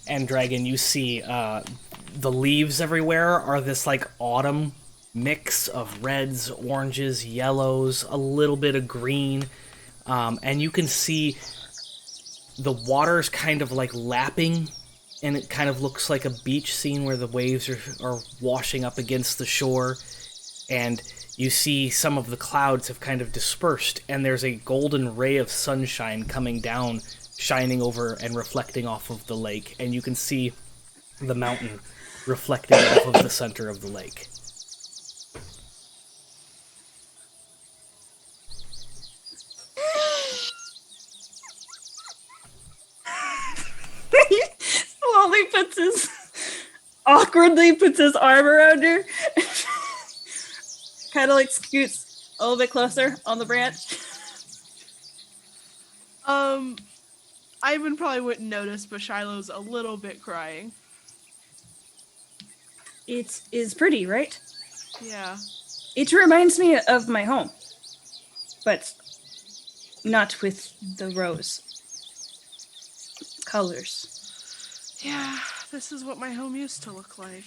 And Dragon, you see the leaves everywhere are this like autumn mix of reds, oranges, yellows, a little bit of green, and you can see the water's kind of like lapping, and it kind of looks like a beach scene where the waves are washing up against the shore, and you see some of the clouds have kind of dispersed, and there's a golden ray of sunshine coming down, shining over and reflecting off of the lake, and you can see the mountain reflecting off of the center of the lake. Slowly awkwardly puts his arm around her. Kind of like scoots a little bit closer on the branch. Eyvin probably wouldn't notice, but Shiloh's a little bit crying. It is pretty, right? Yeah. It reminds me of my home, but not with the rose colors. Yeah, this is what my home used to look like.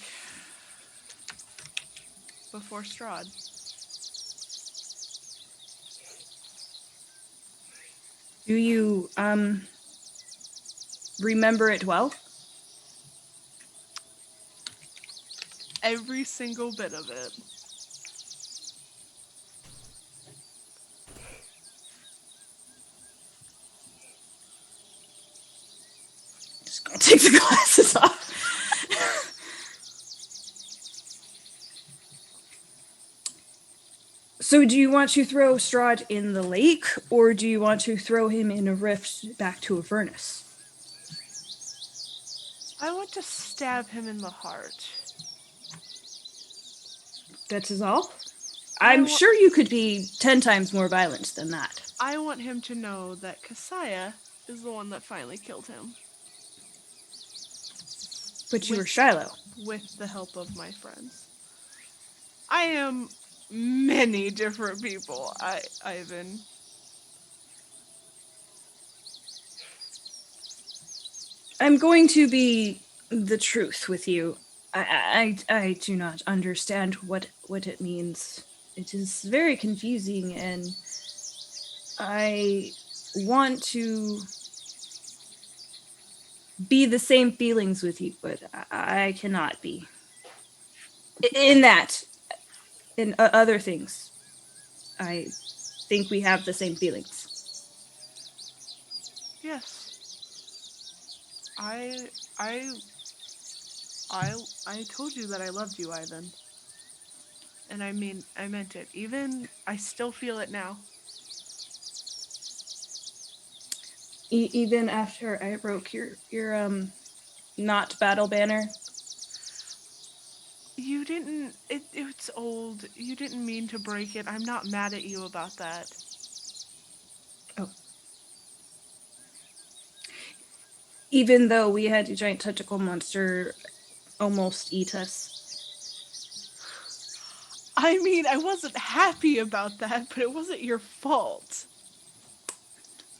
Before Strahd. Do you, remember it well? Every single bit of it. Just gonna take the glasses off. So do you want to throw Strahd in the lake, or do you want to throw him in a rift back to Avernus? I want to stab him in the heart. That is all? I'm sure you could be 10 times more violent than that. I want him to know that Kasaya is the one that finally killed him. But you were Shilo. With the help of my friends. I am many different people, Eyvin. I'm going to be the truth with you. I do not understand what it means. It is very confusing, and I want to be the same feelings with you, but I cannot be. In that, in other things, I think we have the same feelings. Yes. I told you that I loved you, Eyvin. And I meant it. Even, I still feel it now. Even after I broke your not battle banner? You didn't, it's old. You didn't mean to break it. I'm not mad at you about that. Oh. Even though we had a giant tentacle monster almost eat us. I mean, I wasn't happy about that, but it wasn't your fault.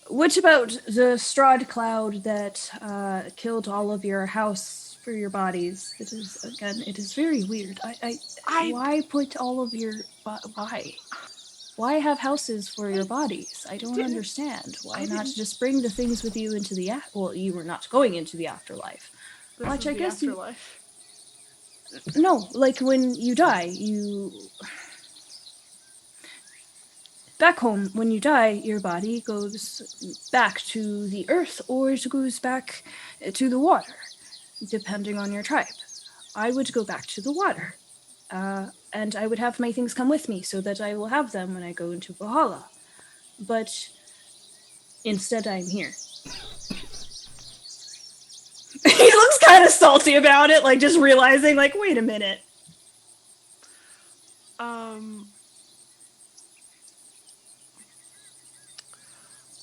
What about the Strahd cloud that killed all of your house for your bodies? It is very weird. Why put all of your... Why? Why have houses for your bodies? I don't understand. Why not just bring the things with you into the... Well, you were not going into the afterlife. This is the afterlife. No, like when you die, back home, when you die, your body goes back to the earth, or it goes back to the water, depending on your tribe. I would go back to the water. and I would have my things come with me so that I will have them when I go into Valhalla. But instead, I'm here. He looks kind of salty about it, like just realizing, like, wait a minute.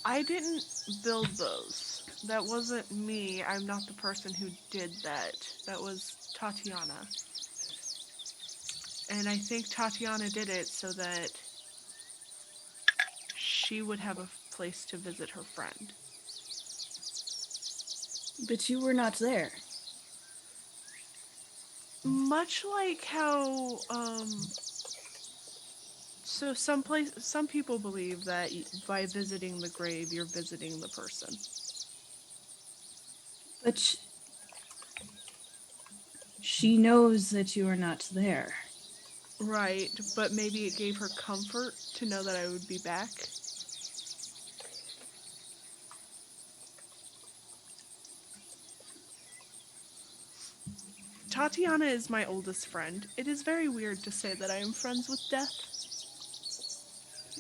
I didn't build those. That wasn't me. I'm not the person who did that. That was Tatiana. And I think Tatiana did it so that she would have a place to visit her friend. But you were not there. Much like how, so some people believe that by visiting the grave, you're visiting the person. But she knows that you are not there. Right, but maybe it gave her comfort to know that I would be back. Tatiana is my oldest friend. It is very weird to say that I am friends with death.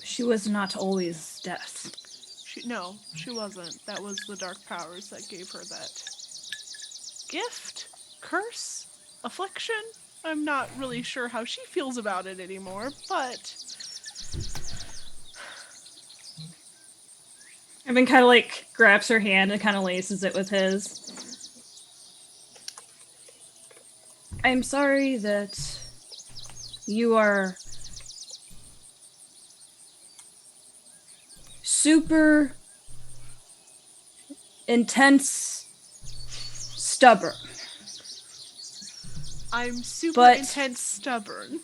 She was not always death. No, she wasn't. That was the dark powers that gave her that gift, curse, affliction. I'm not really sure how she feels about it anymore, but Evan kind of like grabs her hand and kind of laces it with his. I'm sorry that you are super intense, stubborn. I'm super But- intense stubborn.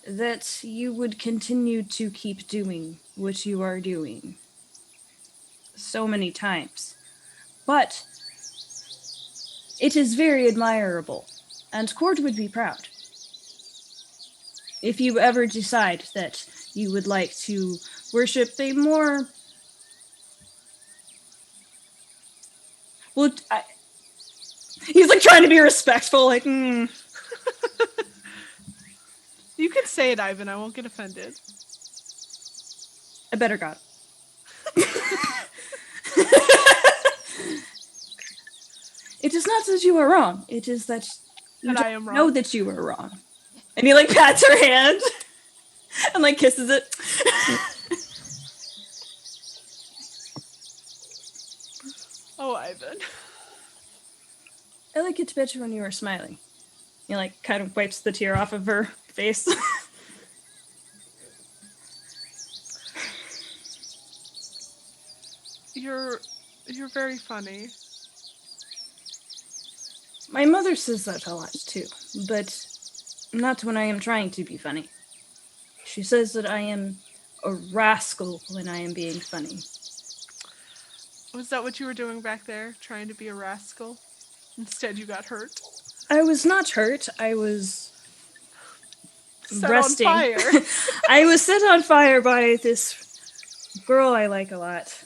That you would continue to keep doing what you are doing so many times. But it is very admirable, and Cord would be proud. If you ever decide that you would like to worship a more... Well, he's like trying to be respectful, like, You can say it, Eyvin. I won't get offended. I better God. It is not that you are wrong. It is that you That I am don't know wrong. that you are wrong. And he like pats her hand and like kisses it. Oh, Eyvin. I like it better when you are smiling. He like kind of wipes the tear off of her face. You're very funny. My mother says that a lot too, but not when I am trying to be funny. She says that I am a rascal when I am being funny. Was that what you were doing back there, trying to be a rascal? Instead, you got hurt. I was not hurt. I was Set resting. on fire. I was set on fire by this girl I like a lot.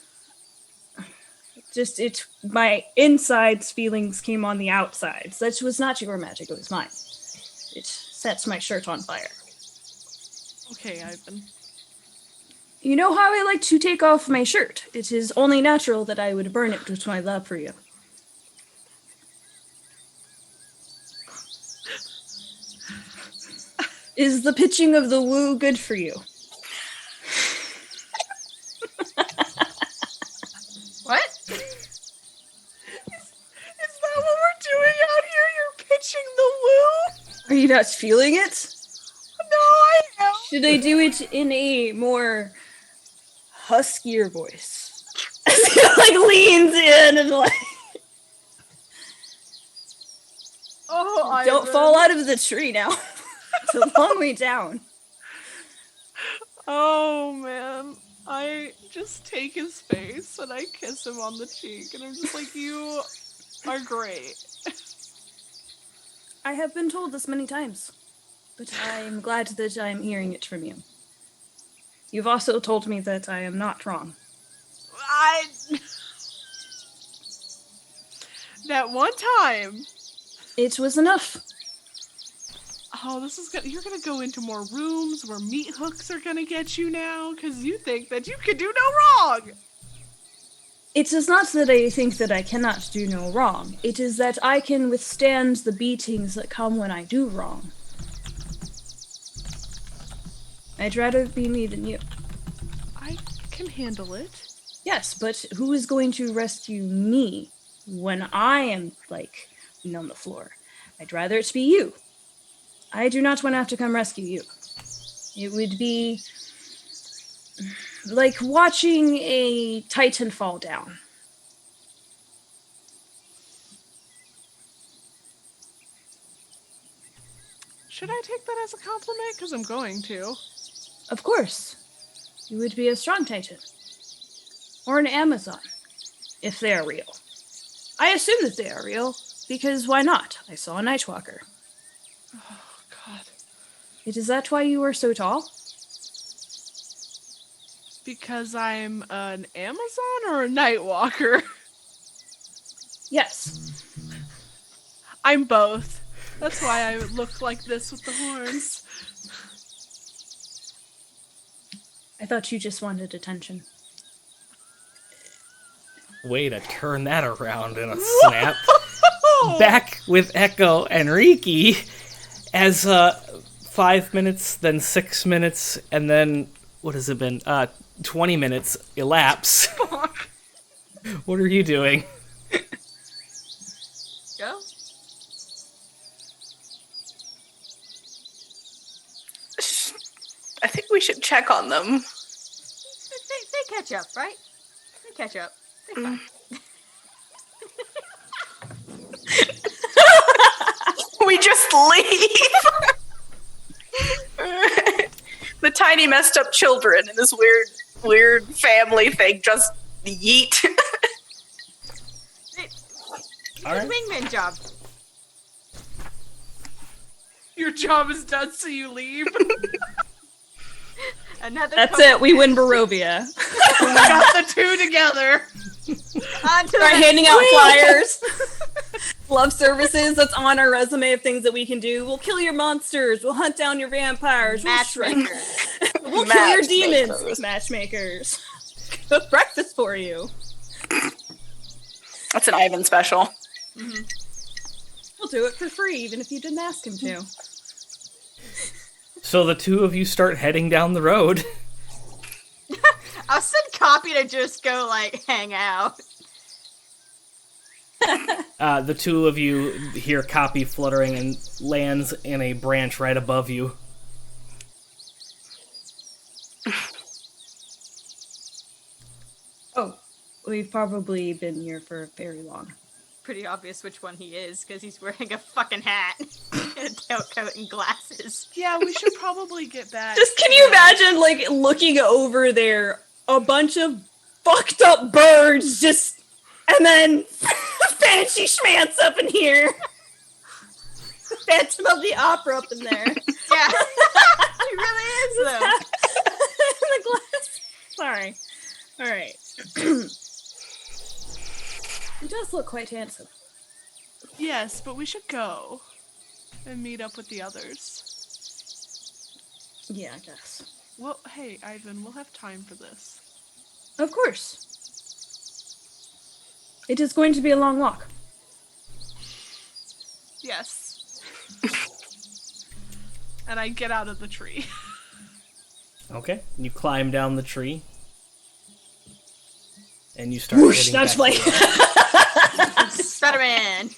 Just my insides feelings came on the outsides. That was not your magic, it was mine. It sets my shirt on fire. Okay, Eyvin. You know how I like to take off my shirt. It is only natural that I would burn it with my love for you. Is the pitching of the woo good for you? What? Is that what we're doing out here? You're pitching the woo? Are you not feeling it? No, I am. Should I do it in a more huskier voice? As he like leans in and like, Oh, Eyvin. don't fall out of the tree now. It's a long way down. Oh, man. I just take his face and I kiss him on the cheek, and I'm just like, you are great. I have been told this many times, but I'm glad that I'm hearing it from you. You've also told me that I am not wrong. That one time. It was enough. Oh, this is you're gonna go into more rooms where meat hooks are gonna get you now because you think that you can do no wrong. It is not that I think that I cannot do no wrong. It is that I can withstand the beatings that come when I do wrong. I'd rather be me than you. I can handle it. Yes, but who is going to rescue me when I am, like, on the floor? I'd rather it be you. I do not want to have to come rescue you. It would be like watching a titan fall down. Should I take that as a compliment? Because I'm going to. Of course. You would be a strong titan. Or an Amazon, if they are real. I assume that they are real, because why not? I saw a Nightwalker. Oh, God. Is that why you are so tall? Because I'm an Amazon or a Nightwalker? Yes. I'm both. That's why I look like this with the horns. I thought you just wanted attention. Way to turn that around in a snap. Back with Echo and Riki as 5 minutes, then 6 minutes, and then, what has it been? 20 minutes elapse. What are you doing? Go. I think we should check on them. They catch up, right? They catch up. They're fine. We just leave. The tiny messed up children and this weird family thing just yeet. All right. Wingman job. Your job is done, so you leave. Another. That's it, we win Barovia. We got the two together. On to Start the handing out Whee! flyers. Love services that's on our resume of things that we can do. We'll kill your monsters. We'll hunt down your vampires. Matchmakers. We'll kill your demons. Matchmakers. Cook breakfast for you. That's an Eyvin special. Mm-hmm. We'll do it for free, even if you didn't ask him to. So the two of you start heading down the road. I'll send Copy to just go, like, hang out. The two of you hear Copy fluttering and lands in a branch right above you. Oh, we've probably been here for very long. Pretty obvious which one he is, because he's wearing a fucking hat, and a tailcoat, and glasses. Yeah, we should probably get back. Just can you imagine, like, looking over there, a bunch of fucked up birds just, and then fancy schmance up in here. Phantom of the Opera up in there. Yeah, he really is, though. The glass. Sorry. All right. He does look quite handsome. Yes, but we should go and meet up with the others. Yeah, I guess. Well, hey, Eyvin, we'll have time for this. Of course. It is going to be a long walk. Yes. And I get out of the tree. Okay. You climb down the tree. And you start Whoosh, heading that's back my... to the- Spider-Man.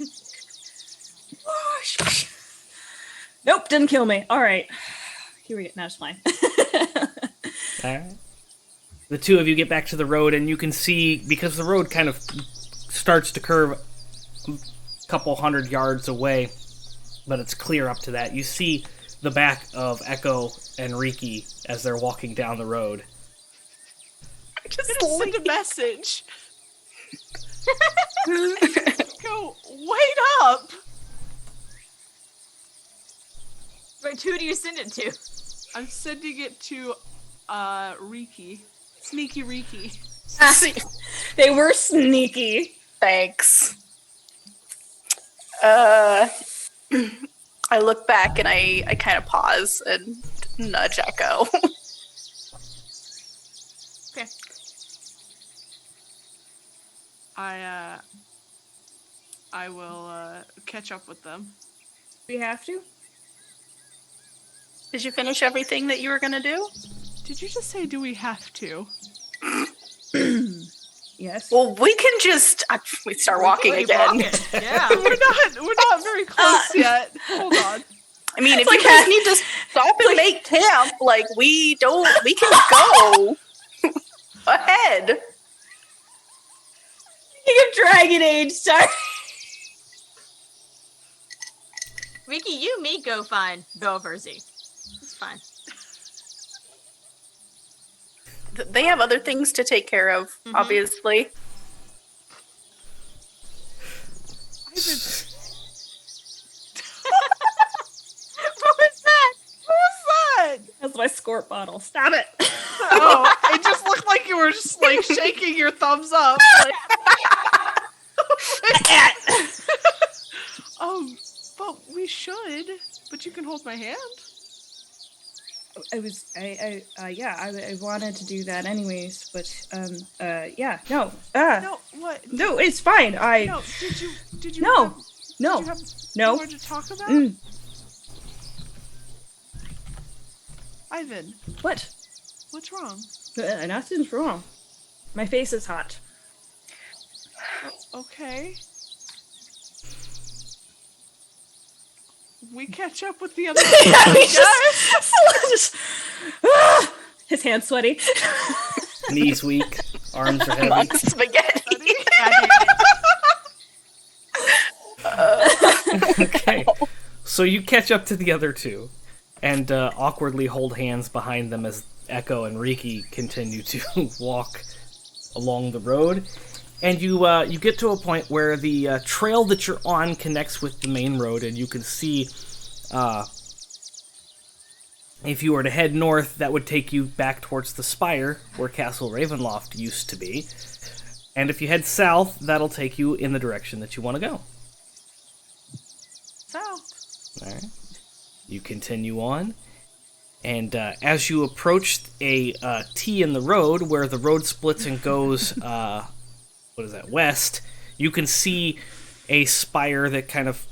Nope, didn't kill me. All right. Here we go. Now it's fine. Alright. The two of you get back to the road, and you can see, because the road kind of starts to curve a couple 100 yards away, but it's clear up to that. You see the back of Echo and Riki as they're walking down the road. Just Send a message. Go, wait up! Wait, who do you send it to? I'm sending it to, Riki. Sneaky Riki. They were sneaky. Thanks. I look back and I kind of pause and nudge Echo. Okay. I will catch up with them. We have to? Did you finish everything that you were gonna do? Did you just say, do we have to? Yes. Well, we can just we start walking again. Yeah. We're not very close yet. Hold on. I mean, if you guys need to stop and make camp, like we can go ahead. King of Dragon Age, sorry. Ricky, you, me, go fine. Go Verzi. It's fine. They have other things to take care of, obviously. What was that? What was that? That's my squirt bottle. Stop it. Oh, it just looked like you were just like shaking your thumbs up. Like... but we should. But you can hold my hand. I wanted to do that anyways, but yeah, no, No, what? no, it's fine. No, did you? No, have, no, Did you have no. more to talk about? Eyvin, What? what's wrong? Nothing's wrong. My face is hot. Okay. We catch up with the other guys. His hands sweaty. Knees weak, arms are heavy. Amongst spaghetti. Okay, so you catch up to the other two, and awkwardly hold hands behind them as Echo and Riki continue to walk along the road. And you get to a point where the trail that you're on connects with the main road, and you can see, if you were to head north, that would take you back towards the spire, where Castle Ravenloft used to be. And if you head south, that'll take you in the direction that you want to go. South. All right. You continue on, and as you approach a T in the road, where the road splits and goes... west, you can see a spire that kind of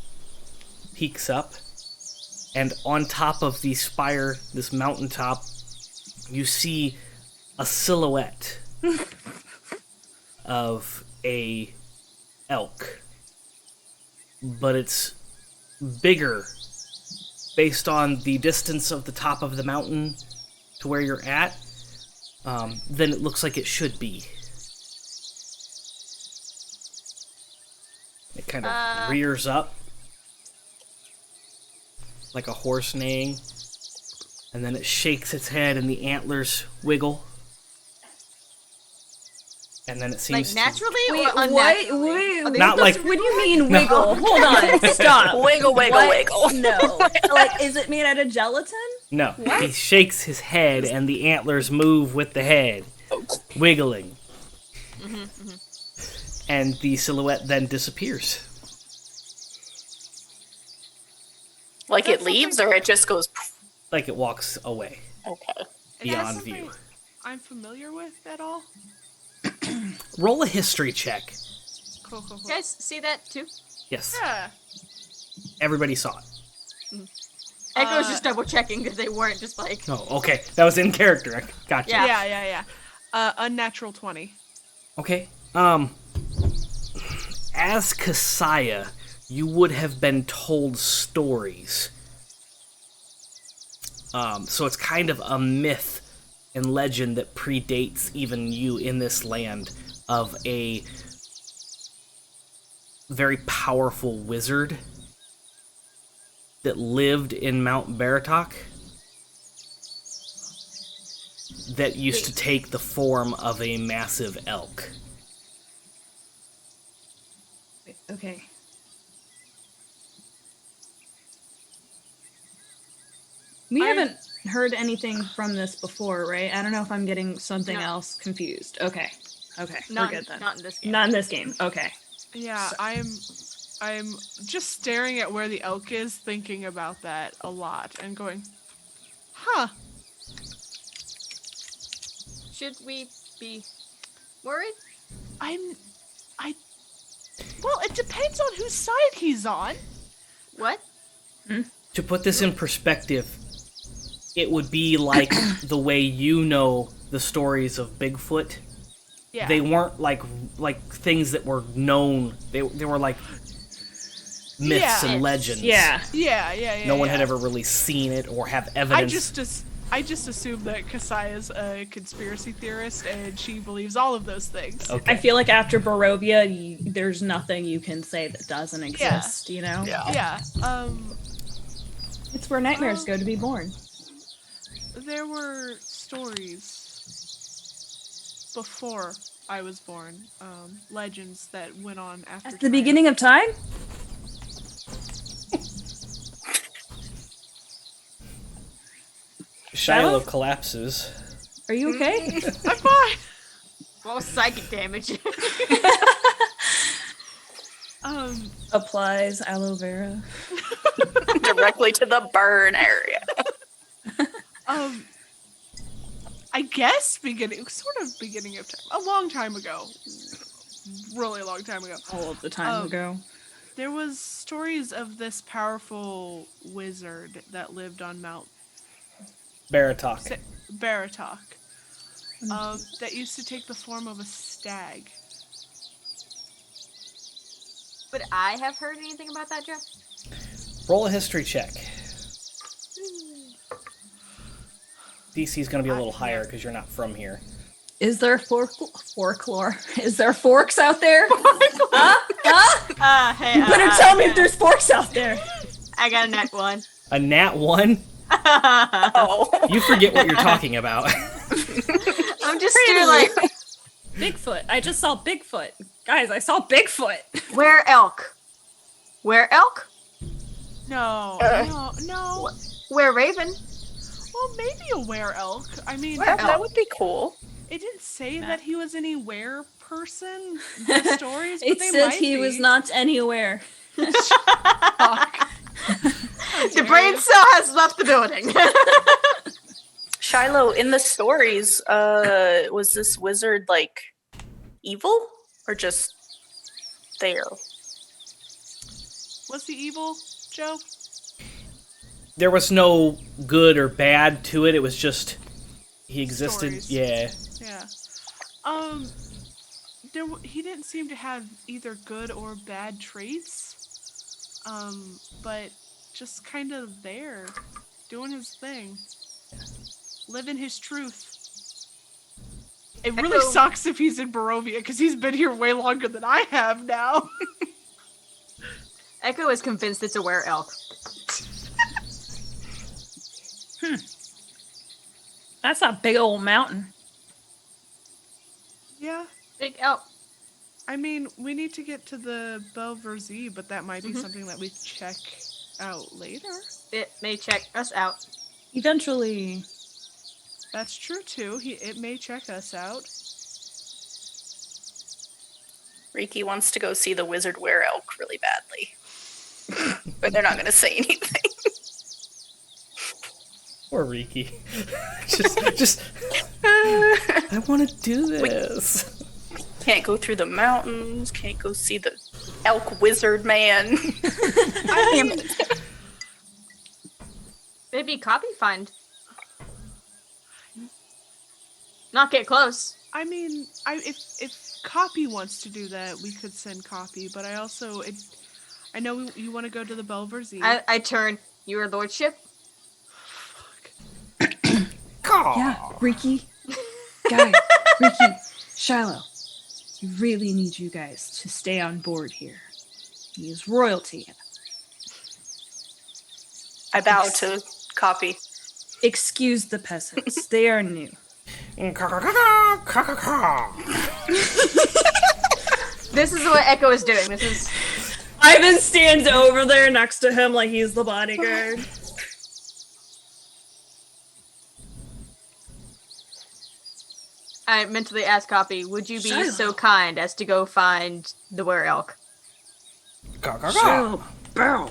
peeks up, and on top of the spire, this mountaintop, you see a silhouette of a elk, but it's bigger based on the distance of the top of the mountain to where you're at than it looks like it should be. It kind of rears up like a horse neighing, and then it shakes its head and the antlers wiggle. And then it seems Like naturally Wait, or unnaturally? wait, Not like- what do you mean wiggle? Hold on, stop. Wiggle, wiggle, What? wiggle. No. Like, is it made out of gelatin? No, he shakes his head and the antlers move with the head, wiggling. And the silhouette then disappears. Like it leaves, or it just goes. Like it walks away, Okay. Is that beyond something view. I'm familiar with at all? Roll a history check. Cool. You guys see that too? Yes, Yeah. everybody saw it. Echo's just double checking because they weren't just like. Oh, okay, that was in character. Gotcha. Yeah. Yeah. Unnatural 20. Okay. As Kasaya, you would have been told stories. So it's kind of a myth and legend that predates even you in this land of a very powerful wizard that lived in Mount Baratok that used to take the form of a massive elk. Okay. We haven't heard anything from this before, right? I don't know if I'm getting something No. else confused. Okay. Okay. Not, We're good then. not in this game. Not in this game. Okay. Yeah, I'm just staring at where the elk is, thinking about that a lot, and going, huh. Should we be worried? Well, it depends on whose side he's on. What? To put this in perspective, it would be like the way you know the stories of Bigfoot. Yeah. They weren't like things that were known. They were like myths and legends. Yeah. Yeah. No one had ever really seen it or have evidence. I just assume that Kasai is a conspiracy theorist and she believes all of those things. Okay. I feel like after Barovia, there's nothing you can say that doesn't exist, you know? Yeah. It's where nightmares go to be born. There were stories before I was born, legends that went on after At the beginning of time? Shilo collapses. Are you okay? I'm fine. What was psychic damage? Applies aloe vera. Directly to the burn area. I guess beginning of time. A long time ago. Really long time ago. All of the time ago. There was stories of this powerful wizard that lived on Mount Baratok. Baratok. That used to take the form of a stag. Would I have heard anything about that, Joe? Roll a history check. DC's going to be a little higher because you're not from here. Is there folklore? Is there forks out there? Hey, You better tell me if there's forks out there. I got a nat 1. A nat 1? Oh. You forget what you're talking about. I'm just doing like, Bigfoot. I just saw Bigfoot. Guys, I saw Bigfoot. where elk? Where elk? No. Where raven? Well, maybe a were elk. I mean, That would be cool. it didn't say that he was any were person. The stories, but It they says might he be. was not anywhere. The brain cell has left the building. Shilo, in the stories, was this wizard like evil or just there? Was he evil, Joe? There was no good or bad to it. It was just he existed. Stories. Yeah. Yeah. He didn't seem to have either good or bad traits. But just kind of there, doing his thing, living his truth. It really Echo. sucks if he's in Barovia because he's been here way longer than I have now. Echo is convinced it's a were elk. That's a big old mountain. Yeah. Big elk. I mean, we need to get to the Belverzi, but that might be something that we check out later. It may check us out. Eventually. That's true too. It may check us out. Riki wants to go see the wizard were-elk really badly. But they're not going to say anything. Poor Riki. just. I want to do this. Can't go through the mountains, can't go see the elk wizard man. Maybe copy find. Not get close. I mean, if Copy wants to do that, we could send Copy. But I also, I know you want to go to the Belverzi. I turn. Your lordship. Yeah, Riki. Guys, Riki, Shilo. I really need you guys to stay on board here. He is royalty. I bow to Copy. Excuse the peasants. They are new. This is what Echo is doing. This is. Eyvin stands over there next to him like he's the bodyguard. I mentally asked Copy, would you be Shilo. so kind as to go find the were elk? Shilo, bow.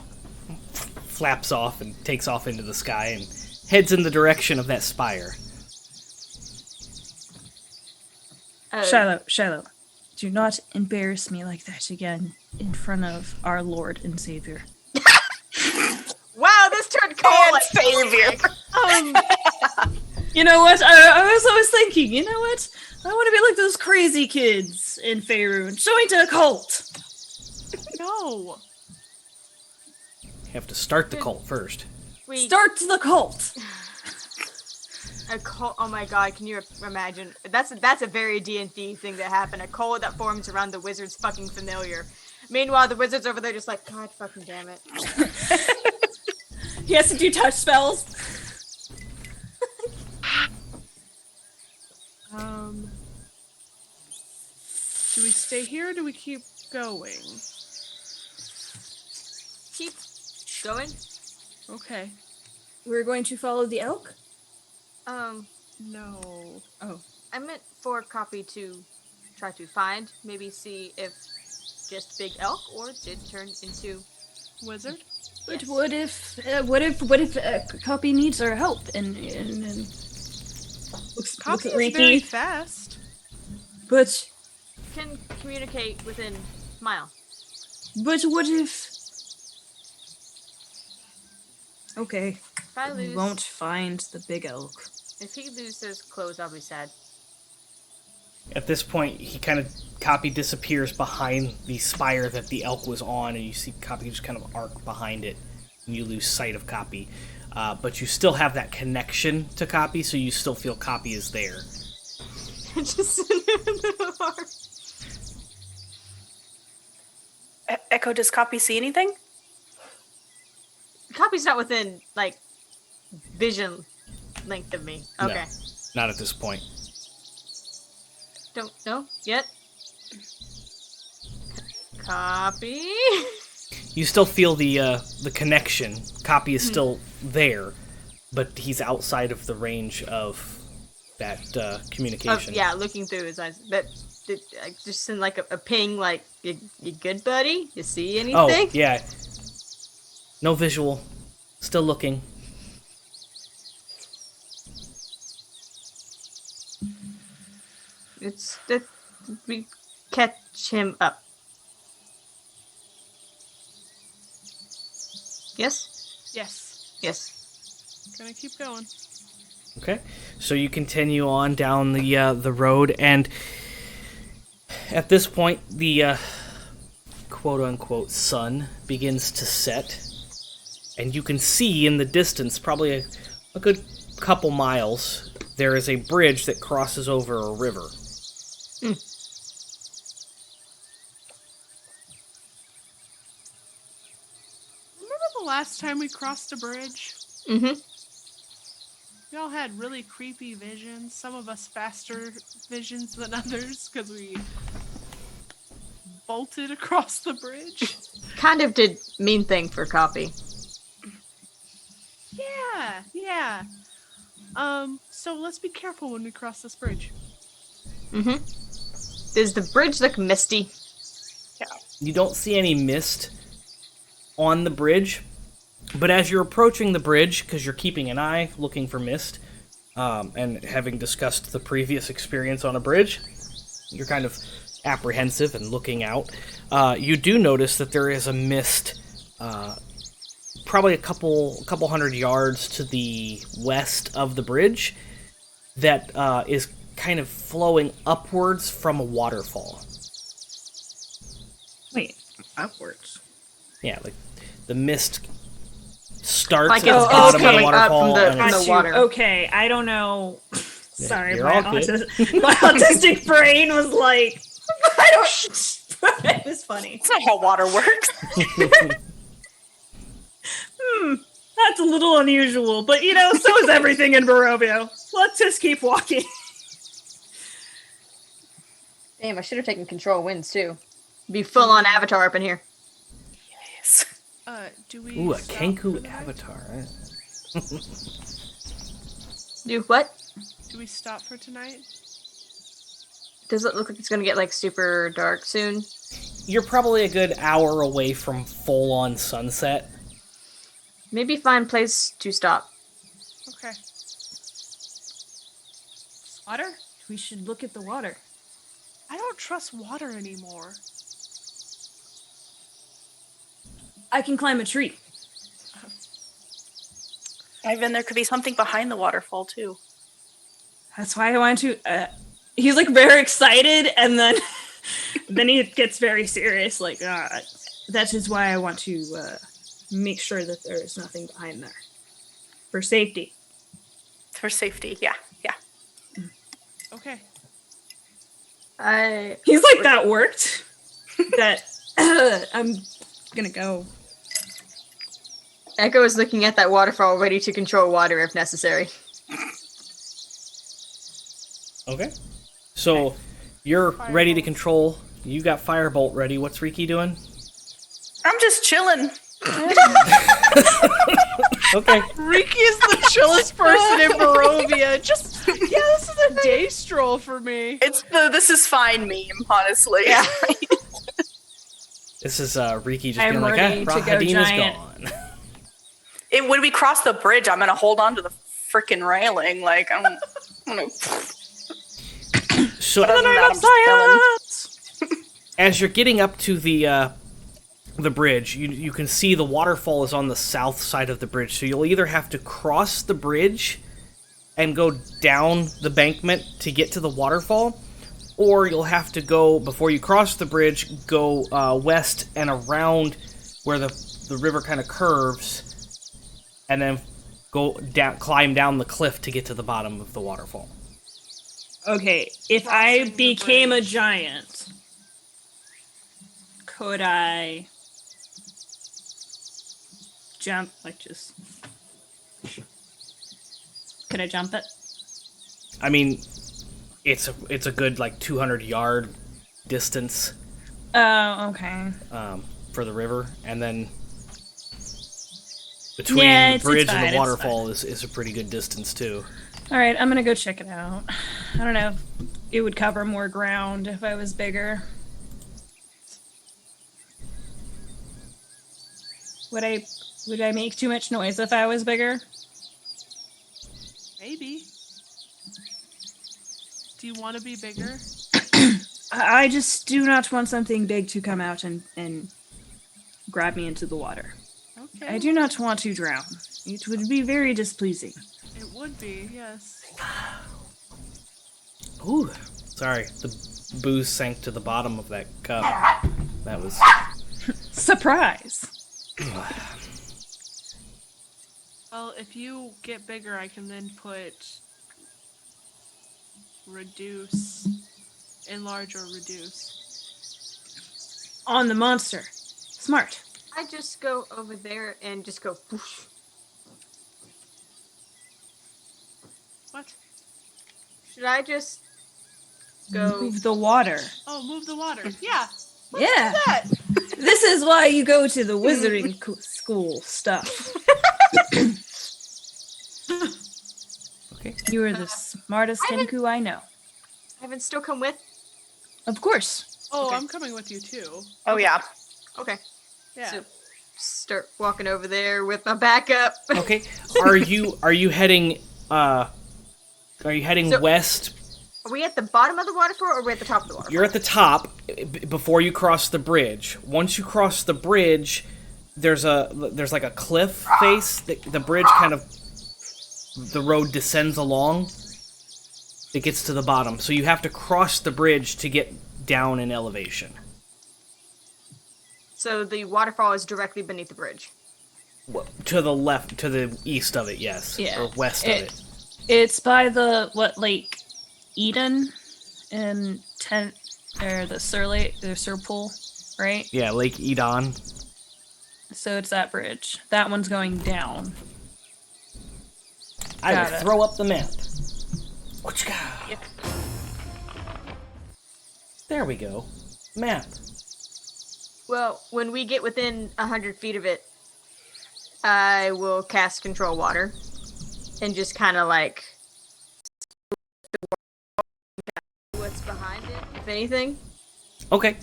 Flaps off and takes off into the sky and heads in the direction of that spire. Shilo, do not embarrass me like that again in front of our Lord and Savior. Wow, this turned cold. Savior. You know what? I was thinking, you know what? I want to be like those crazy kids in Faerun. Join a cult. No. Have to start the cult first. Start the cult. A cult. Oh my god, can you imagine? That's a very D&D thing that happened. A cult that forms around the wizard's fucking familiar. Meanwhile, the wizard's over there just like, God fucking damn it. He has to do touch spells. Do we stay here or do we keep going? Keep going. Okay. We're going to follow the elk? No. Oh. I meant for Copy to try to find, maybe see if just big elk or did turn into Wizard? But Yes. what if Copy needs our help and looks Copy at is Riki. very fast. But can communicate within mile. what if? Okay, If I we lose, won't find the big elk. if he loses clothes, I'll be sad. At this point, he kind of Copy disappears behind the spire that the elk was on, and you see Copy just kind of arc behind it, and you lose sight of Copy. But you still have that connection to Copy, so you still feel Copy is there. Just in the park. Echo, does Copy see anything? Copy's not within like vision length of me. No. Okay. Not at this point. Don't know yet. Copy. You still feel the connection. Copy is still there, but he's outside of the range of that communication. Yeah, looking through his eyes. But just send like a ping, like you good, buddy? You see anything? Oh, yeah. No visual. Still looking. It's that we catch him up. Yes. Yes. Yes. Gonna keep going. Okay, so you continue on down the road, and at this point, the quote-unquote sun begins to set, and you can see in the distance, probably a good couple miles, there is a bridge that crosses over a river. Remember the last time we crossed a bridge? Mm-hmm. We all had really creepy visions. Some of us faster visions than others because we bolted across the bridge. Kind of did mean thing for Copy. Yeah. So let's be careful when we cross this bridge. Mm-hmm. Does the bridge look misty? You don't see any mist on the bridge, but as you're approaching the bridge, because you're keeping an eye looking for mist, and having discussed the previous experience on a bridge, you're kind of apprehensive and looking out. You do notice that there is a mist, probably a couple hundred yards to the west of the bridge, that is kind of flowing upwards from a waterfall. Wait, upwards. Yeah, like the mist starts Like at the it's bottom of the coming up waterfall. from the- and from it's- the water. Okay, I don't know. Sorry, you're my, all good. my autistic brain was like, I don't. It was funny. That's not how water works. That's a little unusual, but so is everything in Barovia. Let's just keep walking. Damn, I should have taken control of winds too. Be full on Avatar up in here. Yes. Do we? Ooh, a stop Kenku for the night? avatar. Do what? Do we stop for tonight? Does it look like it's gonna get like super dark soon? You're probably a good hour away from full-on sunset. Maybe find place to stop. Okay. Water? We should look at the water. I don't trust water anymore. I can climb a tree. Eyvin, there could be something behind the waterfall too. That's why I want to. He's like very excited, and then then he gets very serious. Like that is why I want to make sure that there is nothing behind there for safety. For safety, yeah. Okay. He's like, that worked. That I'm gonna go. Echo is looking at that waterfall, ready to control water if necessary. Okay. So, you're ready to control. You got Firebolt ready. What's Riki doing? I'm just chilling. Okay. Riki is the chillest person in Barovia. Just, this is a day stroll for me. It's the "this is fine" meme, honestly. Yeah. This is Riki just I'm being like, ready to go Rahadin is giant." gone. When we cross the bridge, I'm gonna hold on to the freaking railing. Like, I'm gonna. So, Other than that, I'm just chilling. as you're getting up to the bridge, you can see the waterfall is on the south side of the bridge. So you'll either have to cross the bridge and go down the bankment to get to the waterfall, or you'll have to go, before you cross the bridge, go west and around where the river kind of curves, and then go down, climb down the cliff to get to the bottom of the waterfall. Okay, if I became a giant, could I jump? Like, just could I jump it? I mean, it's a good like 200-yard distance Oh, okay. for the river, and then between Yeah, the it's bridge fine, and it's the waterfall is a pretty good distance too. All right, I'm gonna go check it out. I don't know if it would cover more ground if I was bigger. Would I make too much noise if I was bigger? Maybe. Do you want to be bigger? I just do not want something big to come out and grab me into the water. Okay. I do not want to drown. It would be very displeasing. It would be, yes. Ooh, sorry, the booze sank to the bottom of that cup. That was Surprise! Well, if you get bigger, I can then put reduce, enlarge or reduce. On the monster. Smart. I just go over there and just go whoosh. What? Should I just go? Move the water. Oh, move the water. Yeah. Yeah. That. This is why you go to the wizarding school stuff. okay. You are the smartest Kenku I know. Haven't still come with? Of course. Oh, Okay. I'm coming with you too. Oh yeah. Okay. Yeah. So start walking over there with my backup. Okay. Are you heading So- west? Are we at the bottom of the waterfall or are we at the top of the waterfall? You're at the top before you cross the bridge. Once you cross the bridge, there's like a cliff face. The bridge kind of, the road descends along. It gets to the bottom, so you have to cross the bridge to get down in elevation. So the waterfall is directly beneath the bridge. To the left, to the east of it, yes. Yeah. Or west of it. It's by the Lake Eden and the Sur Pool, right? Yeah, Lake Edon. So it's that bridge. That one's going down. I Got will it. throw up the map. Whatcha? There we go. Map. Well, when we get within 100 feet of it, I will cast Control Water and just kind of like what's behind it, if anything. Okay.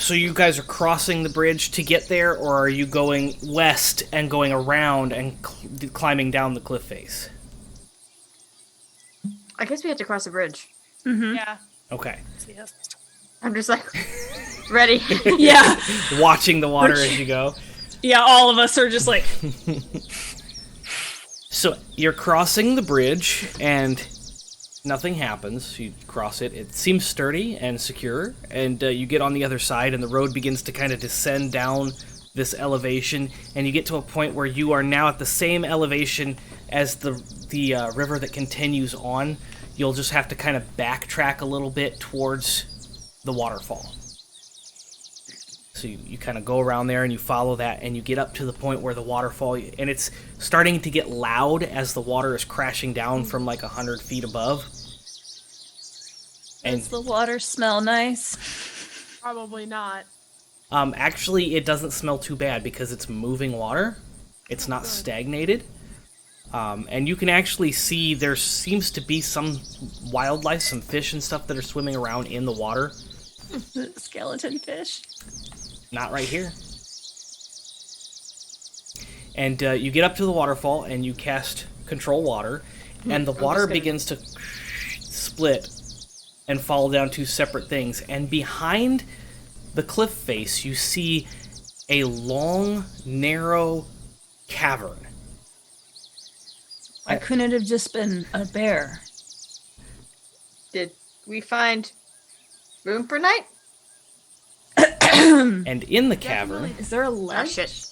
So you guys are crossing the bridge to get there, or are you going west and going around and climbing down the cliff face? I guess we have to cross the bridge. Yeah. Okay. I'm just like ready. Yeah. Watching the water as you go. Yeah, all of us are just like, So you're crossing the bridge, and nothing happens. You cross it. It seems sturdy and secure, and you get on the other side, and the road begins to kind of descend down this elevation, and you get to a point where you are now at the same elevation as the river that continues on. You'll just have to kind of backtrack a little bit towards the waterfall. So you kind of go around there and you follow that, and you get up to the point where the waterfall, and it's starting to get loud as the water is crashing down from like 100 feet above. And does the water smell nice? Probably not. actually, it doesn't smell too bad because it's moving water. It's not stagnated. And you can actually see there seems to be some wildlife, some fish and stuff that are swimming around in the water. Skeleton fish. Not right here. And you get up to the waterfall and you cast Control Water, and the water begins to split and fall down two separate things. And behind the cliff face, you see a long, narrow cavern. Why couldn't it have just been a bear? Did we find room for night? And in the cavern, Is there a Oh ledge? shit.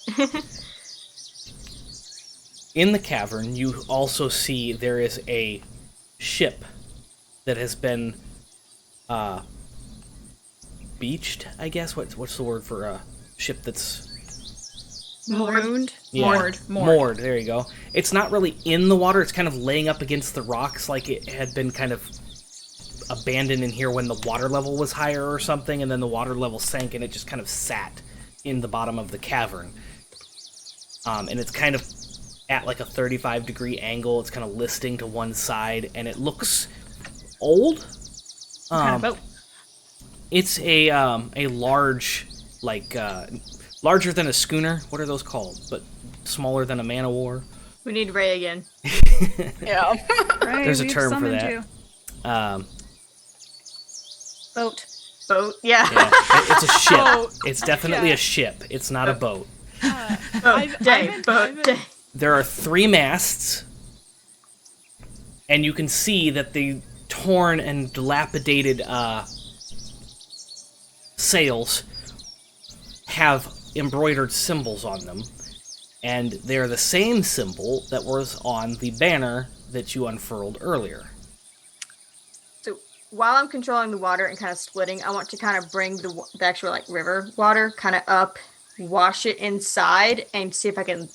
in the cavern, you also see there is a ship that has been beached, I guess. What's the word for a ship that's Marooned? Yeah. Moored. Moored, there you go. It's not really in the water, it's kind of laying up against the rocks like it had been kind of abandoned in here when the water level was higher or something, and then the water level sank and it just kind of sat in the bottom of the cavern. And it's kind of at like a 35-degree angle. It's kind of listing to one side, and it looks old. Kind of boat. It's a large, like, larger than a schooner. What are those called? But smaller than a man of war. We need Ray again. Yeah. Right, There's a we've term for summoned that. you. Boat. Boat. Yeah. Yeah, it's a ship. Boat. It's definitely Yeah. a ship. It's not a boat. Boat day. Boat day. There are 3 masts, and you can see that the torn and dilapidated sails have embroidered symbols on them, and they're the same symbol that was on the banner that you unfurled earlier. So while I'm controlling the water and kind of splitting, I want to kind of bring the actual like river water kind of up, wash it inside, and see if I can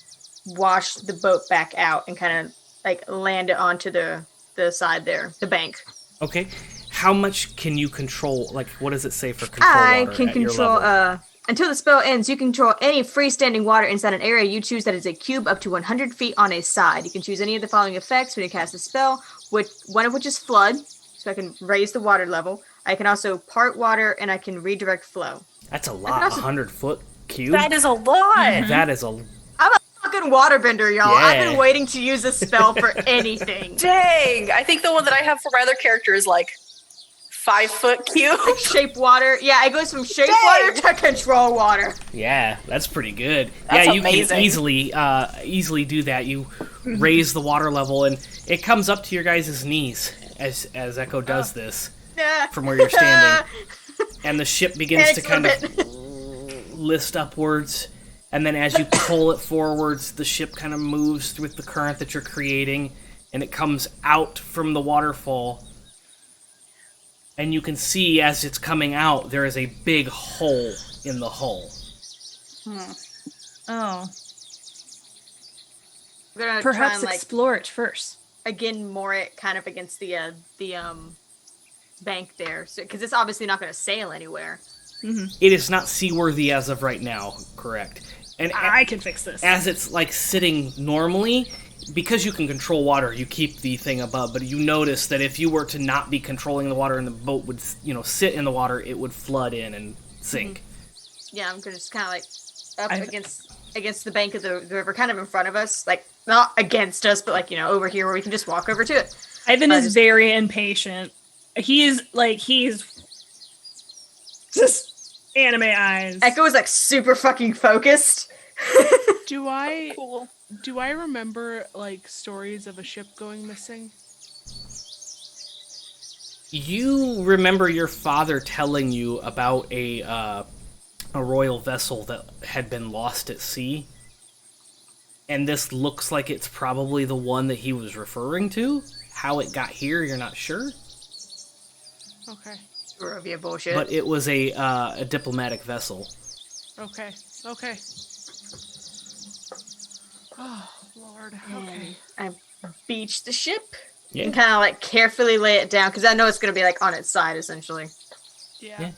wash the boat back out and kind of like land it onto the side there, the bank. Okay, how much can you control? Like, what does it say for control I water can at your control level? until the spell ends, you control any freestanding water inside an area you choose that is a cube up to 100 feet on a side. You can choose any of the following effects when you cast a spell, one of which is flood, so I can raise the water level. I can also part water, and I can redirect flow. That's a lot. also- 100-foot cube. That is a lot. That is a. I'm a fucking waterbender, y'all. I've Yeah. been waiting to use this spell for anything. Dang. I think the one that I have for my other character is like 5-foot cube. Shape water. Yeah, it goes from shape Dang. water to control water. Yeah, that's pretty good. That's yeah, you amazing. can easily do that. You raise the water level, and it comes up to your guys' knees as Echo does this Yeah. from where you're standing, and the ship begins Panics to a kind little of list upwards, and then as you pull it forwards, the ship kind of moves with the current that you're creating, and it comes out from the waterfall. And you can see as it's coming out, there is a big hole in the hull. Oh. We're gonna Perhaps try and, like, explore it first. again, moor it kind of against the bank there, so because it's obviously not going to sail anywhere. It is not seaworthy as of right now, correct? And I can fix this. as it's like sitting normally, because you can control water, you keep the thing above, but you notice that if you were to not be controlling the water and the boat would, sit in the water, it would flood in and sink. Yeah, I'm gonna just kind of like up I- against the bank of the river, kind of in front of us, like not against us, but like over here where we can just walk over to it. Ivan is just- very impatient. He's just anime eyes. Echo is like super fucking focused. Do I Cool. do I remember like stories of a ship going missing? You remember your father telling you about a royal vessel that had been lost at sea, and this looks like it's probably the one that he was referring to. How it got here, you're not sure, Okay. Barovia bullshit. but it was a diplomatic vessel. Okay. Okay. Oh, Lord. Okay. I beach the ship Yeah. and kind of like carefully lay it down because I know it's gonna be like on its side essentially. Yeah.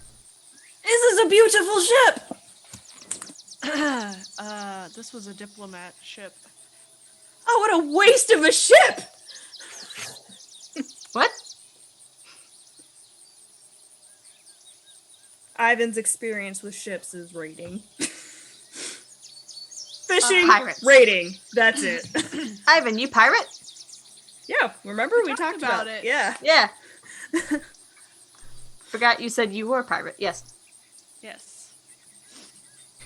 This is a beautiful ship. This was a diplomat ship. Oh, what a waste of a ship! What? Ivan's experience with ships is rating. Fishing, Pirates. rating. That's it. Ivan, you pirate? Yeah, remember we talked talked about about it. Yeah. Yeah. Forgot you said you were a pirate. Yes. Yes.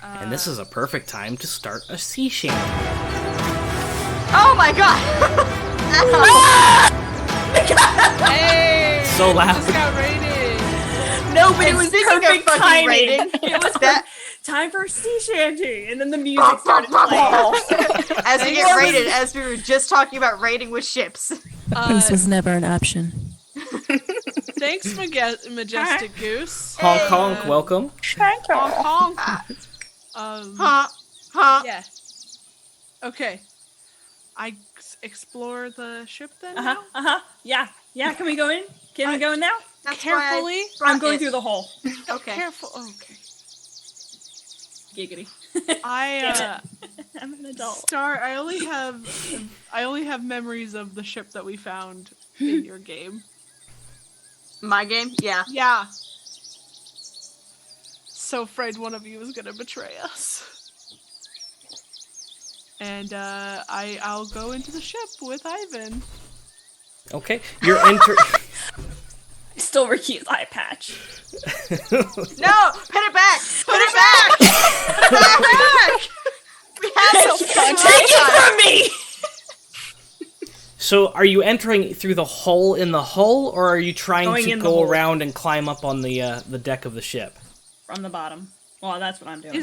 And this is a perfect time to start a sea shanty. Oh my god! Hey! So loud. Just got raided. No, but it And was speaking of perfect fucking timing. rating, It was that time for a sea shanty, and then the music started playing. as we get raided, as we were just talking about raiding with ships. This was never an option. Thanks, Majestic Goose. Honk honk, welcome. Honk honk. Huh? Huh? Yeah. Okay. I explore the ship then. Uh huh. Yeah. Yeah. Can we go in? Can we go in now? That's Carefully. why I brought I'm going it. through the hole. Okay. Careful. Okay. Giggity. I I'm an adult. Star. I only have memories of the ship that we found in your game. My game? Yeah. Yeah. So afraid one of you is gonna betray us. And I'll go into the ship with Ivan. Okay, you're entering. Still Ricky's eye patch. No! Put it back! Put it back! Put it back! We had some Take it from me! So, are you entering through the hole in the hull, or are you trying Going to in the go hole. around and climb up on the deck of the ship? From the bottom. Well, that's what I'm doing.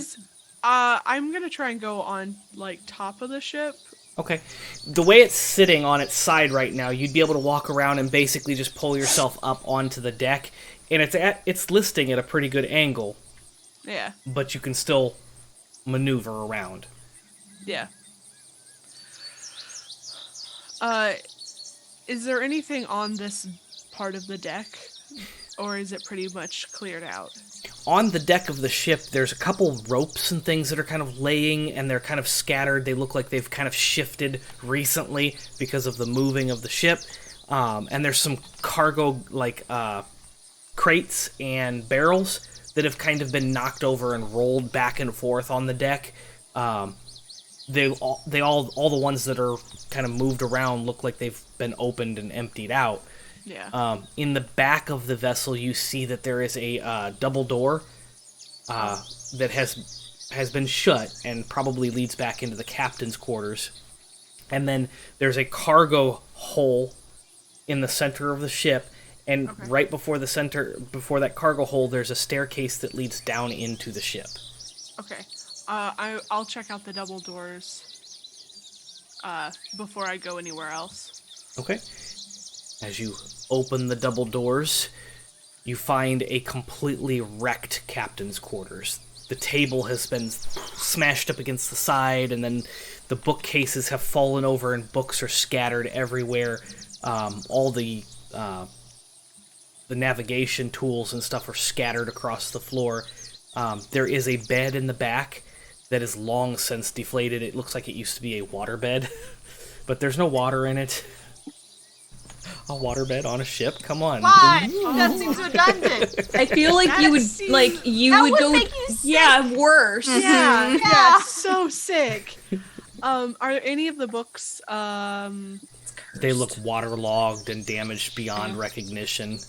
I'm gonna try and go on like top of the ship. Okay. The way it's sitting on its side right now, you'd be able to walk around and basically just pull yourself up onto the deck, and it's listing at a pretty good angle, Yeah. but you can still maneuver around. Yeah. Is there anything on this part of the deck? Or is it pretty much cleared out? On the deck of the ship, there's a couple ropes and things that are kind of laying, and they're kind of scattered. They look like they've kind of shifted recently because of the moving of the ship. And there's some cargo, like, crates and barrels that have kind of been knocked over and rolled back and forth on the deck. All the ones that are kind of moved around look like they've been opened and emptied out. Yeah. In the back of the vessel, you see that there is a double door that has been shut and probably leads back into the captain's quarters. And then there's a cargo hole in the center of the ship, and right before that cargo hole, there's a staircase that leads down into the ship. Okay. I'll check out the double doors before I go anywhere else. Okay. As you open the double doors, you find a completely wrecked captain's quarters. The table has been smashed up against the side, and then the bookcases have fallen over and books are scattered everywhere. All the navigation tools and stuff are scattered across the floor. There is a bed in the back that is long since deflated. It looks like it used to be a water bed, but there's no water in it. A waterbed on a ship? Come on. Why? That seems redundant. I feel like That you would seems- That would go make you sick. yeah, worse. Yeah, Yeah. it's so sick. Are any of the books They look waterlogged and damaged beyond recognition.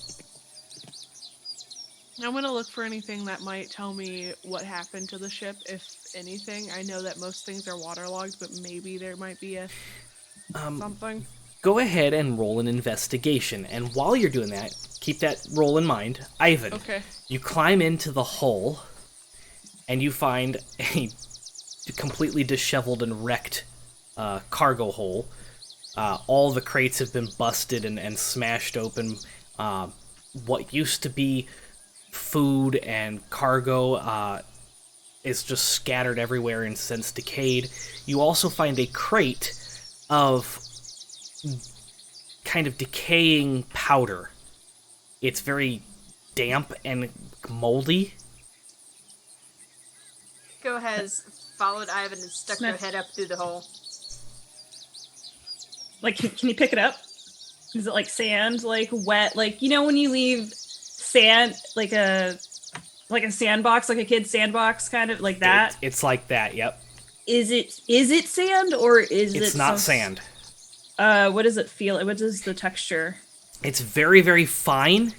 I'm gonna look for anything that might tell me what happened to the ship, if anything. I know that most things are waterlogged, but maybe there might be a something. Go ahead and roll an investigation, and while you're doing that, keep that roll in mind. Eyvin, Okay. you climb into the hull, and you find a completely disheveled and wrecked cargo hole. All the crates have been busted and smashed open. What used to be food and cargo is just scattered everywhere and since decayed. You also find a crate of kind of decaying powder. It's very damp and moldy. Go has followed Eyvin and stuck their head up through the hole. Like, can you pick it up? Is it like sand, like wet, like when you leave sand, like a sandbox, like a kid's sandbox, kind of like that? It's like that. Yep. Is it sand or is it? It's not sand. What does it feel? What is the texture? It's very, very fine,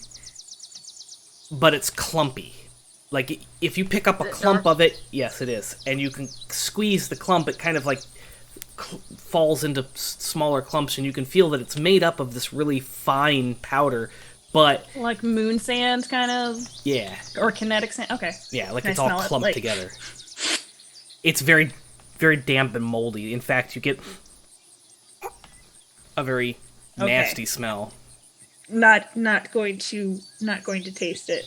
but it's clumpy. Like, if you pick up a clump of it, yes, it is. And you can squeeze the clump, it kind of like falls into smaller clumps, and you can feel that it's made up of this really fine powder, but... Like moon sand, kind of? Yeah. Or kinetic sand? Okay. Yeah, like Can I it's all smell it? clumped Like- together. It's very, very damp and moldy. In fact, you get a very nasty smell. Not going to taste it.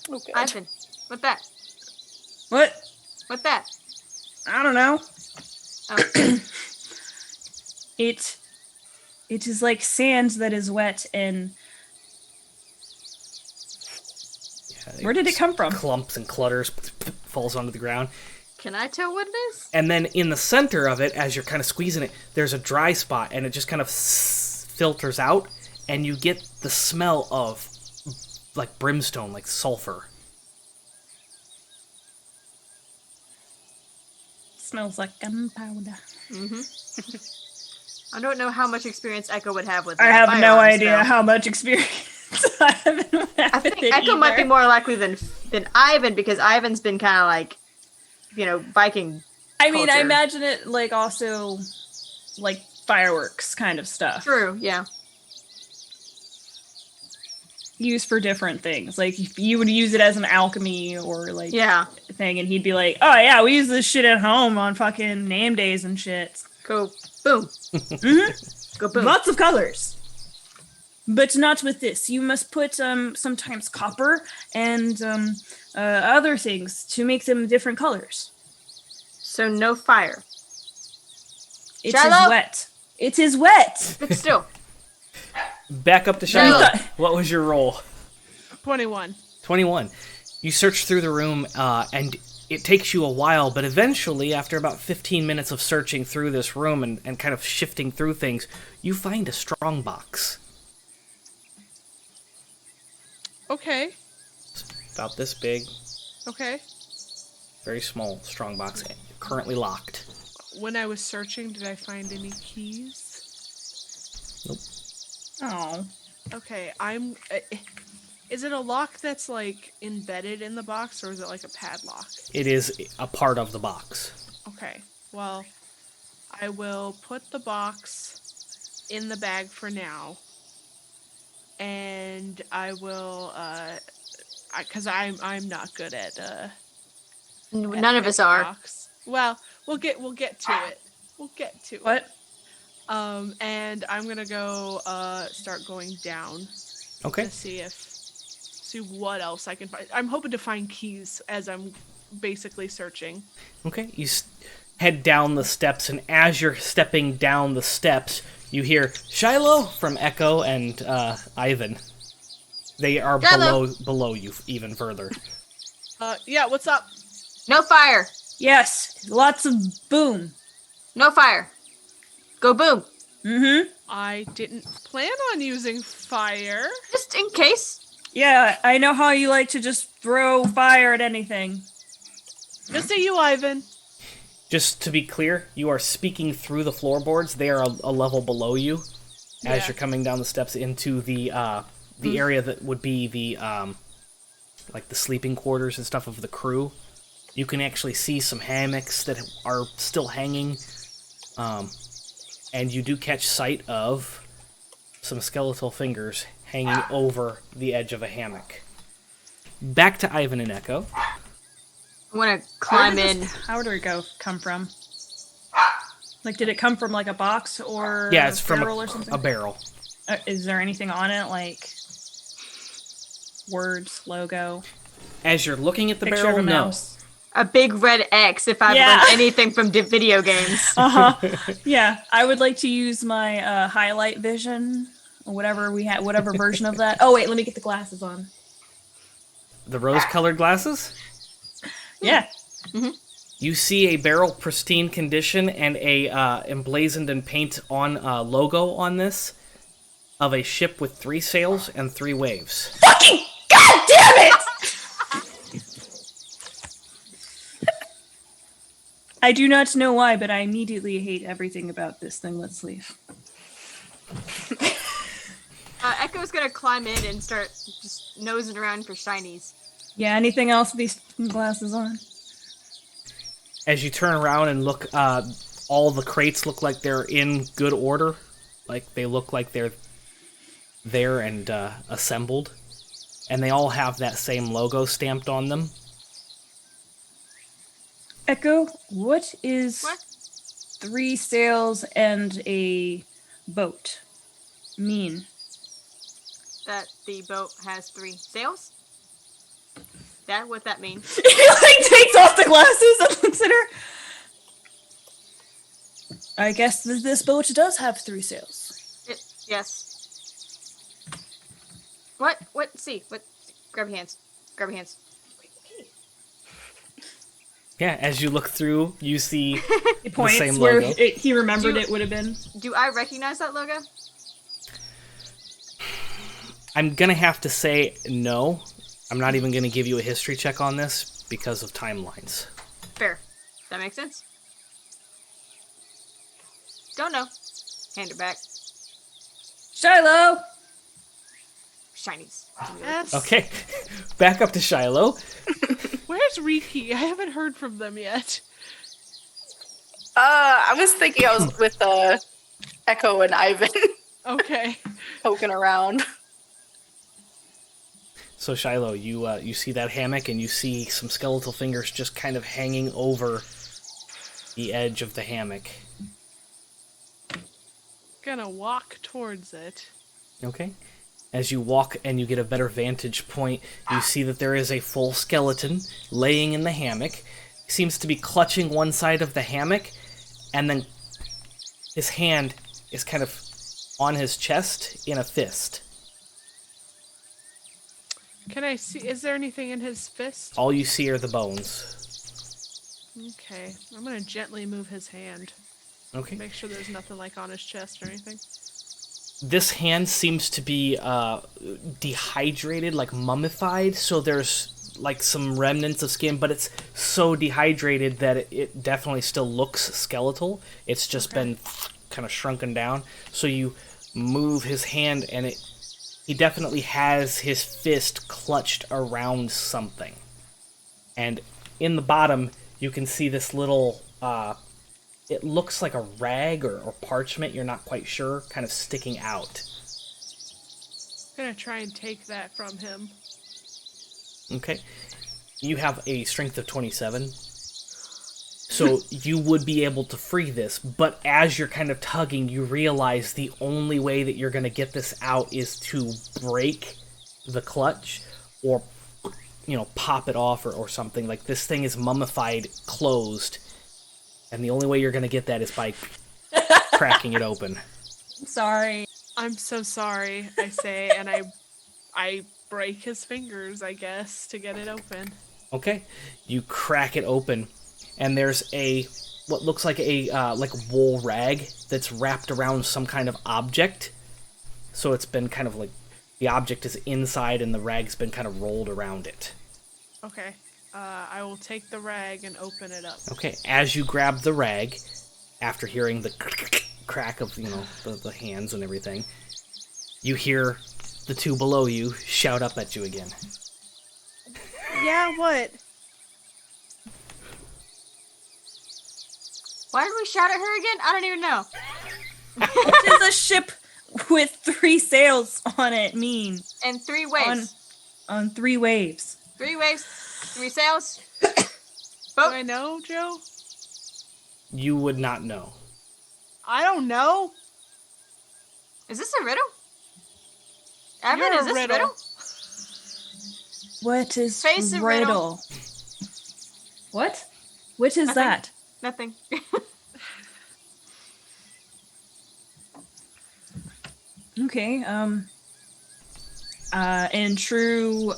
Okay. Eyvin, what that? What? What that? I don't know. Oh. It is like sand that is wet and where did it come from? Clumps and clutters, falls onto the ground. Can I tell what it is? And then in the center of it, as you're kind of squeezing it, there's a dry spot, and it just kind of filters out, and you get the smell of like brimstone, like sulfur. Smells like gunpowder. I don't know how much experience Echo would have with I that have no firearms, idea though. how much experience I have. I think Echo might be more likely than Eyvin, because Ivan's been kind of like, Viking. I mean, I culture. imagine it like also like fireworks kind of stuff. True, yeah. Used for different things. Like if you would use it as an alchemy or like Yeah. thing, and he'd be like, "Oh yeah, we use this shit at home on fucking name days and shit." Go boom. Mhm. Go boom. Lots of colors. But not with this. You must put sometimes copper and other things to make them different colors. So no fire. It Shilo? is wet. It is wet. But still. Back up to No. Shiloh. What was your roll? 21. 21. You search through the room, and it takes you a while, but eventually, after about 15 minutes of searching through this room and kind of shifting through things, you find a strong box. Okay. About this big, Okay. very small, strong box, currently locked. When I was searching, did I find any keys? Oh. Okay, is it a lock that's like embedded in the box, or is it like a padlock? It is a part of the box. Okay, well, I will put the box in the bag for now, and I will, because I'm not good at None of us are. box. Well, we'll get to it. We'll get to it. What? And I'm gonna go start going down Okay. to see what else I can find. I'm hoping to find keys as I'm basically searching. Okay. You head down the steps, and as you're stepping down the steps, you hear Shiloh from Echo and Eyvin. They are Shiloh. below you even further. Yeah, what's up? No fire. Yes. Lots of boom. No fire. Go boom. Mm-hmm. I didn't plan on using fire. Just in case. Yeah, I know how you like to just throw fire at anything. Just at you, Eyvin. Just to be clear, you are speaking through the floorboards. They are a level below you as you're coming down the steps into the area that would be the like the sleeping quarters and stuff of the crew. You can actually see some hammocks that are still hanging, and you do catch sight of some skeletal fingers hanging over the edge of a hammock. Back to Eyvin and Echo. I want to climb in. How did it come from? Like, did it come from like a box or Yeah, it's from barrel or something? a barrel. Is there anything on it, like words, logo? As you're looking at the Picture barrel, of a no. mouse? A big red X if I've Yeah. learned anything from video games. Yeah, I would like to use my highlight vision, or whatever we had, whatever version of that. Oh wait, let me get the glasses on. The rose-colored glasses? Yeah. You see a barrel pristine condition and a emblazoned in paint on logo on this of a ship with 3 sails and 3 waves. Fucking god damn it! I do not know why, but I immediately hate everything about this thing. Let's leave. Echo's gonna climb in and start just nosing around for shinies. Yeah, anything else with these glasses on? As you turn around and look, all the crates look like they're in good order. Like, they look like they're there and assembled. And they all have that same logo stamped on them. Echo, what is What? 3 sails and a boat mean? That the boat has 3 sails? Is that what that means? He like takes off the glasses and looks at her. I guess this boat does have 3 sails. Yes. What? What? See. What? Grab your hands. Grab your hands. Yeah, as you look through, you see He points same where logo. he remembered it would have been. Do I recognize that logo? I'm gonna have to say no. I'm not even gonna give you a history check on this because of timelines. Fair. That makes sense. Don't know. Hand it back. Shiloh! Shinies. Yes. Okay, back up to Shiloh. Where's Riki? I haven't heard from them yet. I was thinking I was with Echo and Eyvin Okay. poking around. So Shiloh, you see that hammock and you see some skeletal fingers just kind of hanging over the edge of the hammock. Gonna walk towards it. Okay. As you walk and you get a better vantage point, you see that there is a full skeleton laying in the hammock. He seems to be clutching one side of the hammock, and then his hand is kind of on his chest in a fist. Can I see? Is there anything in his fist? All you see are the bones. Okay. I'm gonna gently move his hand. Okay. Make sure there's nothing like on his chest or anything. This hand seems to be dehydrated, like mummified, so there's like some remnants of skin, but it's so dehydrated that it definitely still looks skeletal. It's just been kind of shrunken down. So you move his hand and he definitely has his fist clutched around something. And in the bottom, you can see this little, it looks like a rag or parchment, you're not quite sure, kind of sticking out. I'm gonna try and take that from him. Okay. You have a strength of 27. So you would be able to free this, but as you're kind of tugging, you realize the only way that you're going to get this out is to break the clutch or, pop it off or something. Like, this thing is mummified, closed, and the only way you're going to get that is by cracking it open. Sorry. I'm so sorry, I say, and I break his fingers, I guess, to get it open. Okay. You crack it open, and there's a what looks like a wool rag that's wrapped around some kind of object. So it's been kind of like the object is inside and the rag's been kind of rolled around it. Okay. I will take the rag and open it up. Okay, as you grab the rag, after hearing the crack of, the hands and everything, you hear the two below you shout up at you again. Yeah, what? Why did we shout at her again? I don't even know. What does a ship with 3 sails on it mean? And 3 waves. On 3 waves. 3 waves, 3 sails. Do Boat. I know, Joe? You would not know. I don't know. Is this a riddle? Eyvin, You're is a this riddle. riddle? What is Face a riddle. What? What is Nothing. that? Nothing. Okay, in true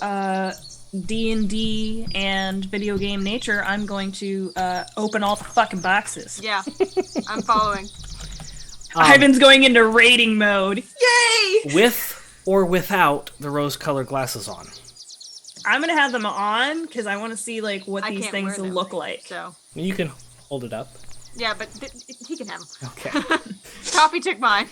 D&D and video game nature, I'm going to open all the fucking boxes. Yeah, I'm following. Eyvin's going into raiding mode. Yay! With or without the rose-colored glasses on. I'm gonna have them on because I want to see like what I these can't things wear them, look like. So You can hold it up. yeah, but he can have them. Okay. Coffee took mine.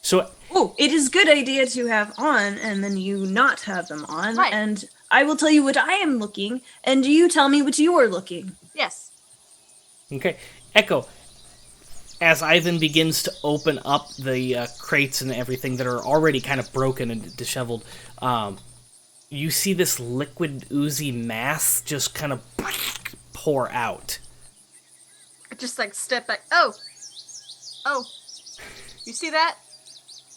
So Oh, it is a good idea to have on and then you not have them on. Right. And I will tell you what I am looking, and you tell me what you are looking. Yes. Okay, Echo, as Eyvin begins to open up the crates and everything that are already kind of broken and disheveled, you see this liquid oozy mass just kind of pour out. I just like step back. Oh. You see that?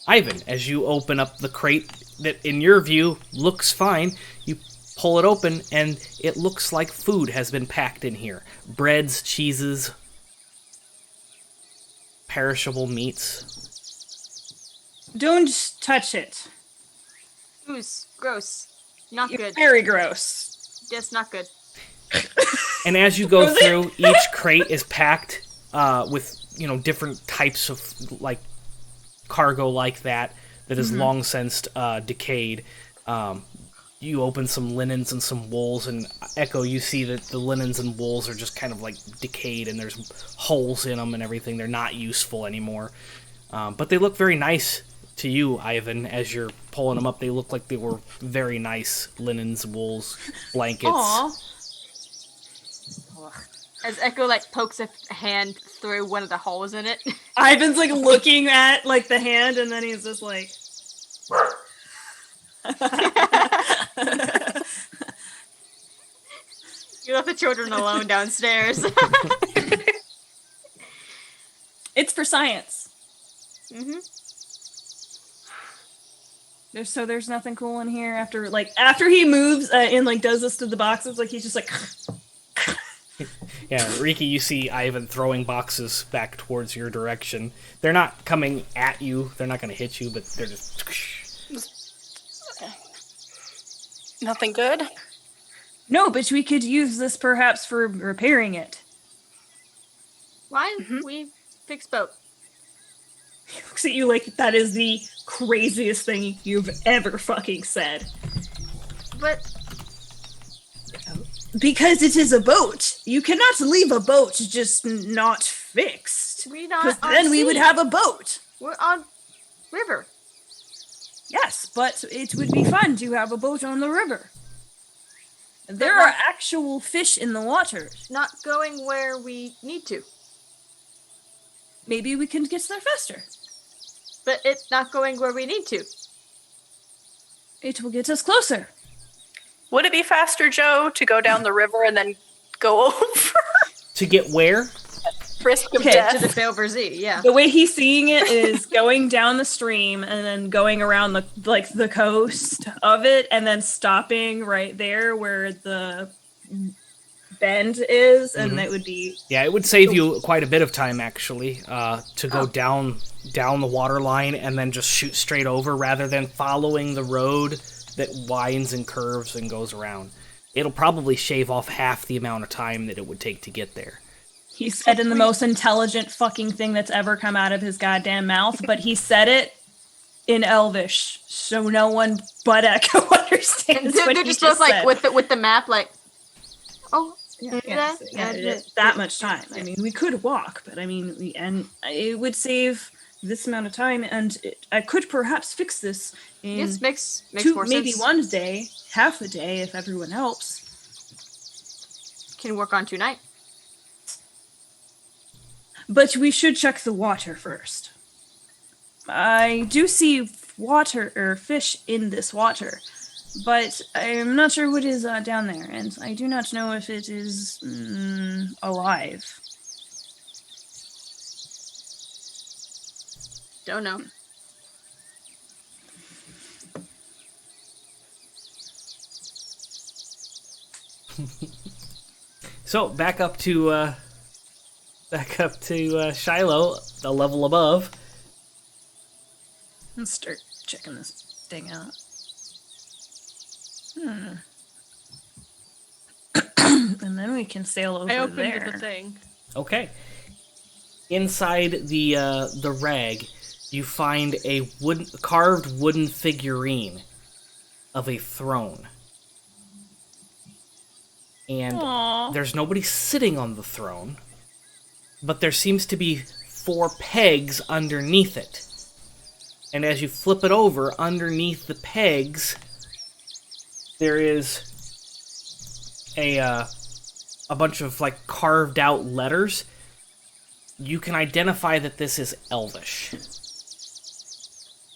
Eyvin, as you open up the crate that in your view looks fine, you pull it open and it looks like food has been packed in here. Breads, cheeses, perishable meats. Don't touch it. Ooze. Gross. Not You're good. very gross. Yes, not good. And as you go through, each crate is packed with, different types of, like, cargo like that is long since decayed. You open some linens and some wools, and Echo, you see that the linens and wools are just kind of, like, decayed, and there's holes in them and everything. They're not useful anymore. But they look very nice to you, Eyvin, as you're pulling them up. They look like they were very nice linens, wools, blankets. Aw. As Echo like pokes a hand through one of the holes in it. Eyvin's like looking at like the hand, and then he's just like, You left the children alone downstairs. "It's for science." Mm-hmm. There's nothing cool in here after he moves and like does this to the boxes, like he's just like. Yeah, Riki, you see Eyvin throwing boxes back towards your direction. They're not coming at you. They're not going to hit you, but they're just... Nothing good? No, but we could use this perhaps for repairing it. Why we fix boat? He looks at you like that is the craziest thing you've ever fucking said. But Because it is a boat. You cannot leave a boat just not fixed. we not Because on then we would sea. have a boat. We're on river. Yes, but it would be fun to have a boat on the river. There are actual fish in the water. Not going where we need to. Maybe we can get there faster. But it's not going where we need to. It will get us closer. Would it be faster, Joe, to go down the river and then go over? To get where? Risk of Okay, death. To the Silver Z, yeah. The way he's seeing it is going down the stream and then going around the coast of it and then stopping right there where the bend is, and it would be Yeah, it would save you quite a bit of time, actually, to go down the water line and then just shoot straight over rather than following the road that winds and curves and goes around. It'll probably shave off half the amount of time that it would take to get there. He said in the most intelligent fucking thing that's ever come out of his goddamn mouth, but he said it in Elvish, so no one but Echo understands what They're he just just both said. like with the map, like, oh, Yes, that much time. I mean, we could walk, but I mean, and it would save this amount of time, and I could perhaps fix this in Yes, makes more maybe sense. 1 day, half a day, if everyone helps. Can work on tonight. But we should check the water first. I do see water or fish in this water, but I'm not sure what is down there, and I do not know if it is alive. Don't know. So back up to Shilo, the level above. Let's start checking this thing out. And then we can sail over I opened there. the thing. Okay. Inside the rag, you find a carved wooden figurine of a throne. And Aww. there's nobody sitting on the throne, but there seems to be 4 pegs underneath it. And as you flip it over, underneath the pegs, there is a bunch of like carved out letters. You can identify that this is Elvish.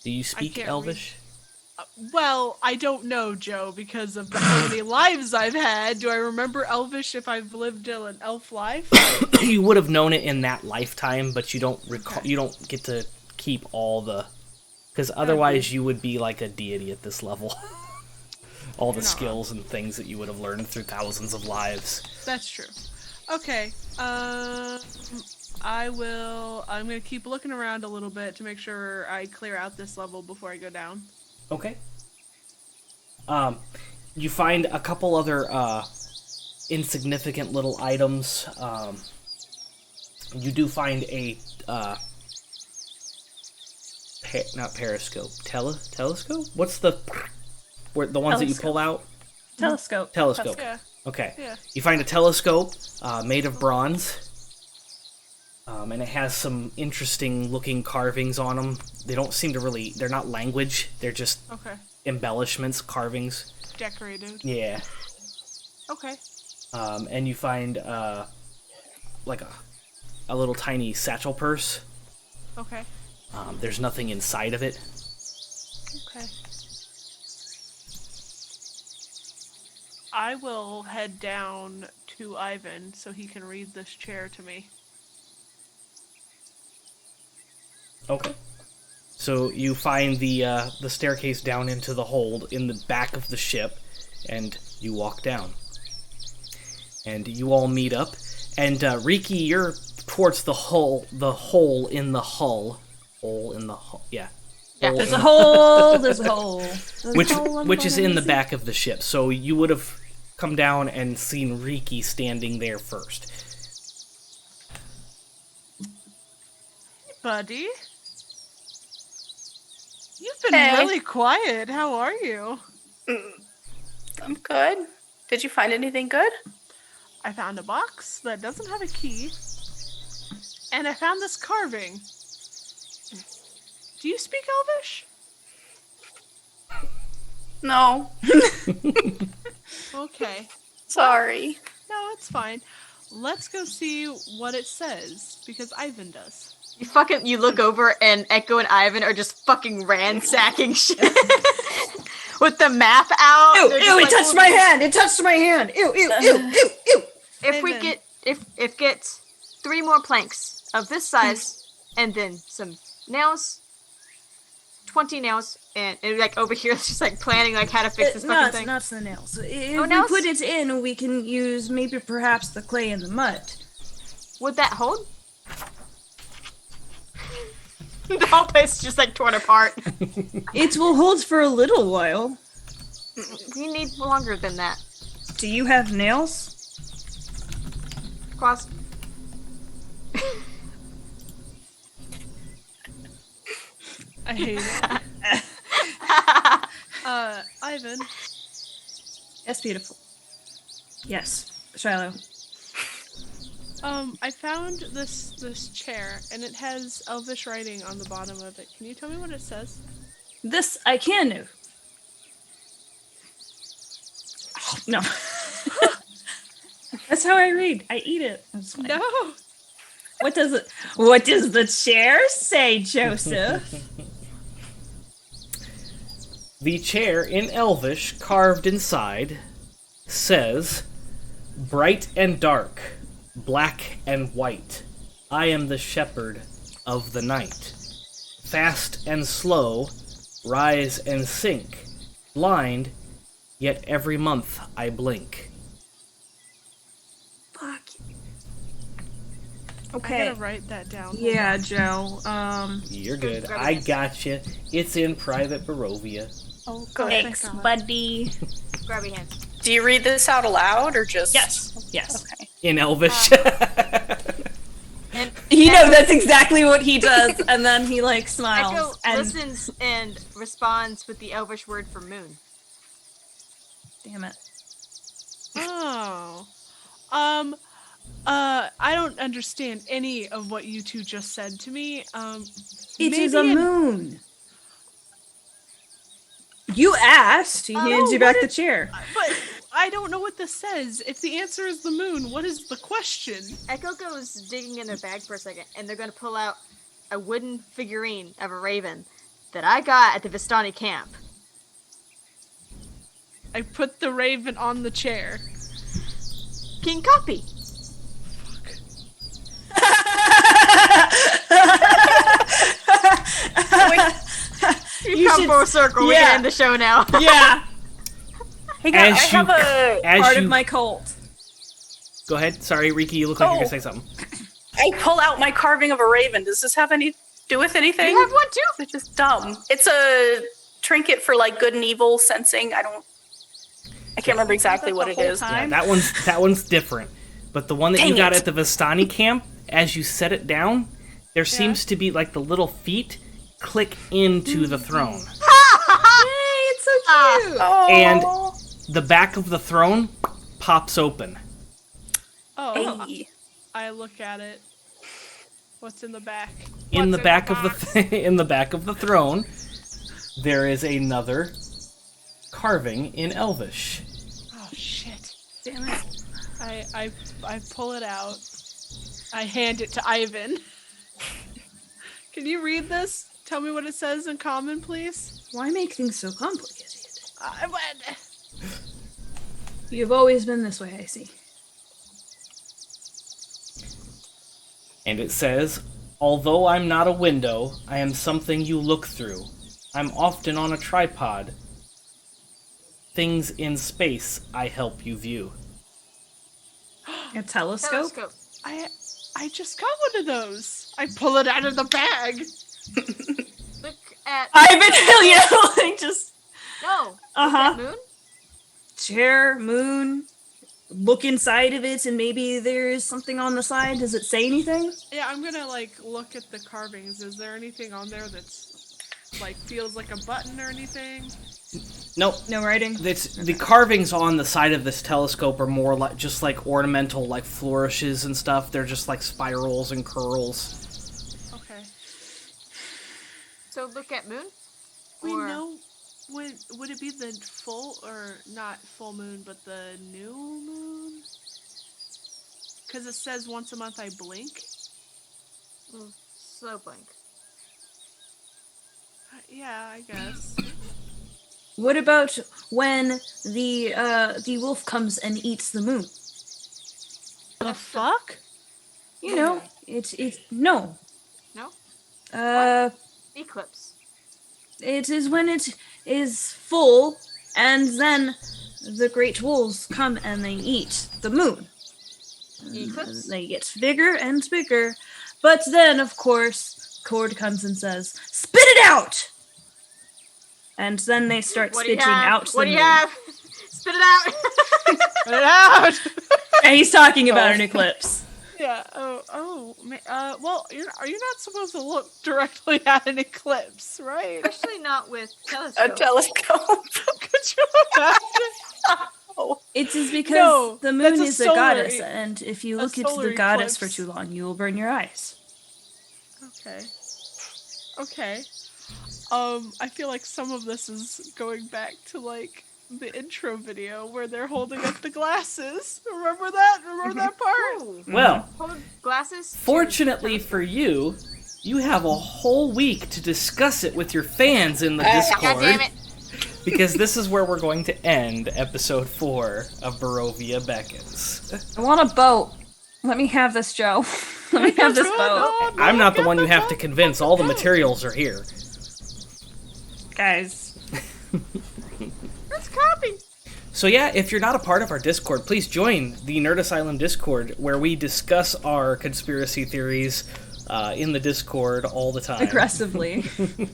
Do you speak can't Elvish? Well, I don't know, Joe, because of how many lives I've had. Do I remember Elvish if I've lived an elf life? You would have known it in that lifetime, but you don't recall. Okay. You don't get to keep all the, because otherwise you would be like a deity at this level. All the skills and things that you would have learned through thousands of lives. That's true. Okay. I'm gonna keep looking around a little bit to make sure I clear out this level before I go down. Okay. You find a couple other insignificant little items. You do find a not periscope, telescope. What's the ones telescope. That you pull out? Telescope. Telescope. Yeah. Okay. Yeah. You find a telescope made of bronze. And it has some interesting looking carvings on them. They don't seem to they're not language, they're just embellishments, carvings. Decorated. Yeah. Okay. And you find like a little tiny satchel purse. Okay. There's nothing inside of it. Okay. I will head down to Eyvin so he can read this chair to me. Okay. So you find the staircase down into the hold in the back of the ship, and you walk down. And you all meet up, and Riki, you're towards the hole in the hull. Hole in the hull, yeah. There's a hole. There's a hole. Which is in the back of the ship. So you would have come down and seen Riki standing there first. Hey, buddy. You've been really quiet. How are you? I'm good. Did you find anything good? I found a box that doesn't have a key. And I found this carving. Do you speak Elvish? No. Okay. Sorry. No, it's fine. Let's go see what it says, because Eyvin does. You look over and Echo and Eyvin are just fucking ransacking shit. With the map out. Ew, it touched my hand. It touched my hand. Ew. If we get 3 more planks of this size and then some nails, 20 nails, and like over here it's just like planning like how to fix this fucking thing. Not the nails. If we put it in, we can use maybe perhaps the clay and the mud. Would that hold? The whole place is just like torn apart. It will hold for a little while. You need longer than that. Do you have nails? Cross. I hate it. Eyvin, Yes, beautiful. Yes, Shiloh. I found this chair, and it has Elvish writing on the bottom of it. Can you tell me what it says? This I can do. Oh, no. That's how I read. I eat it. That's fine. No. What does it? What does the chair say, Joseph? The chair in Elvish, carved inside, says, "Bright and dark, black and white, I am the shepherd of the night. Fast and slow, rise and sink, blind, yet every month I blink." Fuck. I Okay. gotta write that down. Yeah, Joe. You're good. Grab I it. gotcha. It's in private Barovia. Oh, Thanks, thank God. buddy. Grab your hand. Do you read this out aloud or just? Yes. Yes. Okay. In Elvish. And You know that's exactly what he does, and then he like Echo smiles and listens and responds with the Elvish word for moon. damn it. Oh. I don't understand any of what you two just said to me. It is a moon. You asked. He hands you back the chair. But I don't know what this says. If the answer is the moon, what is the question? Echo goes digging in their bag for a second, and they're going to pull out a wooden figurine of a raven that I got at the Vistani camp. I put the raven on the chair. King Copy. You come should- full circle. We yeah. can end the show now. Yeah. Hey guys, As I have a. part of my cult. Go ahead. Sorry, Riki, you look like you're Oh. gonna say something. I pull out my carving of a raven. Does this have any do with anything? You have one too. It's just dumb. It's a trinket for like good and evil sensing. I can't remember exactly what it is. Yeah, that one's different. But the one that you Dang got it. at the Vistani camp, as you set it down, there seems to be like the little feet click into the throne. Yay, it's so cute. Oh. And the back of the throne pops open. Oh, Hey. I look at it. What's in the back? In the What's back of box? the in the back of the throne, there is another carving in Elvish. Oh shit! Damn it. I pull it out. I hand it to Eyvin. Can you read this? Tell me what it says in common, please. Why make things so complicated? What? You've always been this way, I see. And it says, "Although I'm not a window, I am something you look through. I'm often on a tripod. Things in space I help you view." A telescope? Telescope. I just got one of those. I pull it out of the bag. Look at I've been, like just no. Look Uh-huh. at moon. chair, moon. Look inside of it, and maybe there's something on the side. Does it say anything? Yeah, I'm gonna like look at the carvings. Is there anything on there that's like feels like a button or anything? Nope. No writing. It's, the carvings on the side of this telescope are more like just like ornamental, like flourishes and stuff. They're just like spirals and curls. Okay. So look at moon. We Or- know. Would it be the full or not full moon, but the new moon? Because it says once a month I blink. Slow blink. Yeah, I guess. What about when the wolf comes and eats the moon? The fuck? You know, it's no. No. Eclipse. It is when it is full, and then the great wolves come and they eat the moon. Eclipse. They get bigger and bigger, but then, of course, Cord comes and says, "Spit it out!" And then they start What do you spitting have? out the What do you moon. have? Spit it out. Get out! And he's talking about an eclipse. Yeah. Well, are you not supposed to look directly at an eclipse, right? Especially not with A telescope. telescope. Could you imagine? It is because No, the that's moon a is a solar goddess, e- and if you a look at solar the goddess for eclipse. too long, you will burn your eyes. Okay. I feel like some of this is going back to like the intro video where they're holding up the glasses. Remember that? Remember that part? Ooh. Well, Hold glasses. fortunately for you, you have a whole week to discuss it with your fans in the Discord. God damn it. Because this is where we're going to end episode 4 of Barovia Beckons. I want a boat. Let me have this, Joe. Let me have this boat. I'm not the one you have to convince. All the materials are here. Guys. Let's copy. So yeah, if you're not a part of our Discord, please join the Nerd Asylum Discord, where we discuss our conspiracy theories in the Discord all the time. Aggressively.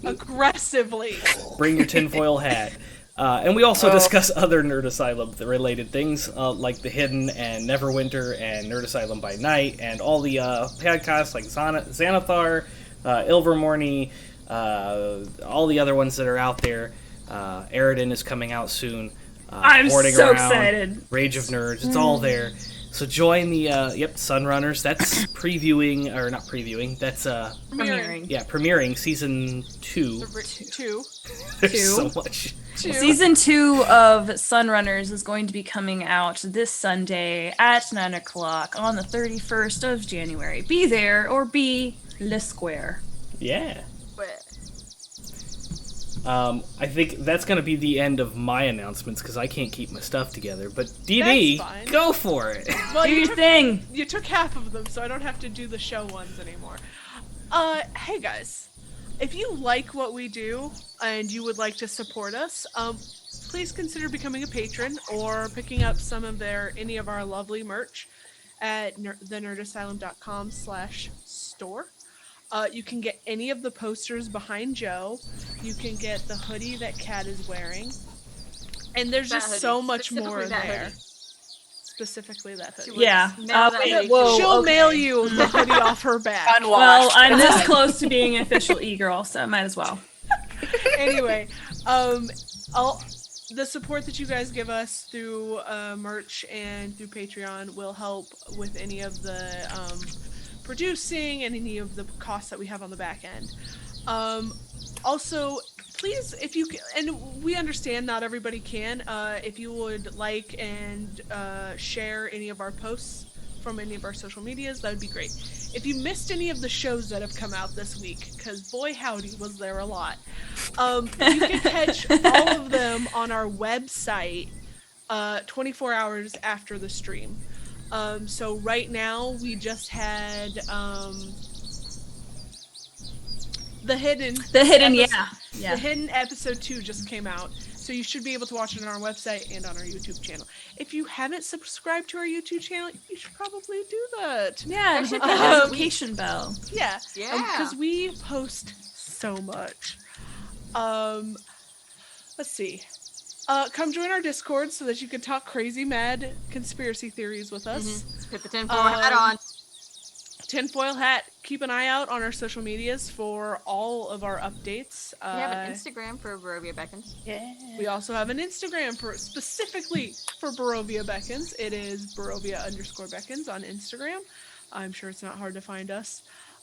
Aggressively. Bring your tinfoil hat. And we also discuss other Nerd Asylum related things, like The Hidden and Neverwinter and Nerd Asylum by Night, and all the podcasts like Xanathar, Ilvermorny, all the other ones that are out there. Eridan is coming out soon. I'm Boarding so Around, excited. Rage of Nerds, it's all there. So join the, Sunrunners. That's previewing, or not previewing, that's, Premiering. premiering season 2. 2. There's so much. Season 2 of Sunrunners is going to be coming out this Sunday at 9 o'clock on the 31st of January. Be there or be Le Square. Yeah. But I think that's going to be the end of my announcements because I can't keep my stuff together. But DB, That's fine. go for it. Well, Do your thing. You took half of them, so I don't have to do the show ones anymore. Hey guys, if you like what we do and you would like to support us, please consider becoming a patron or picking up some of any of our lovely merch at thenerdasylum.com/store. You can get any of the posters behind Joe. You can get the hoodie that Kat is wearing. And there's That just hoodie. so much Specifically more that there. hoodie. Specifically that hoodie. Yeah. Mail that hoodie. Whoa, She'll okay. mail you the hoodie off her back. Well, Unwashed. I'm this close to being an official e-girl, so I might as well. Anyway, the support that you guys give us through merch and through Patreon will help with any of the producing and any of the costs that we have on the back end. Also, please, if you can, and we understand not everybody can, if you would like and share any of our posts from any of our social medias, that would be great. If you missed any of the shows that have come out this week, because boy howdy was there a lot, you can catch all of them on our website 24 hours after the stream. So right now we just had The Hidden, Yeah. The Hidden episode 2 just came out, so you should be able to watch it on our website and on our YouTube channel. If you haven't subscribed to our YouTube channel, you should probably do that. Yeah, and hit the notification bell. Yeah, Yeah. because we post so much. Let's see. Come join our Discord so that you can talk crazy, mad conspiracy theories with us. Put the tinfoil hat on. Tinfoil hat. Keep an eye out on our social medias for all of our updates. We have an Instagram for Barovia Beckons. We also have an Instagram specifically for Barovia Beckons. It is Barovia_Beckons on Instagram. I'm sure it's not hard to find us.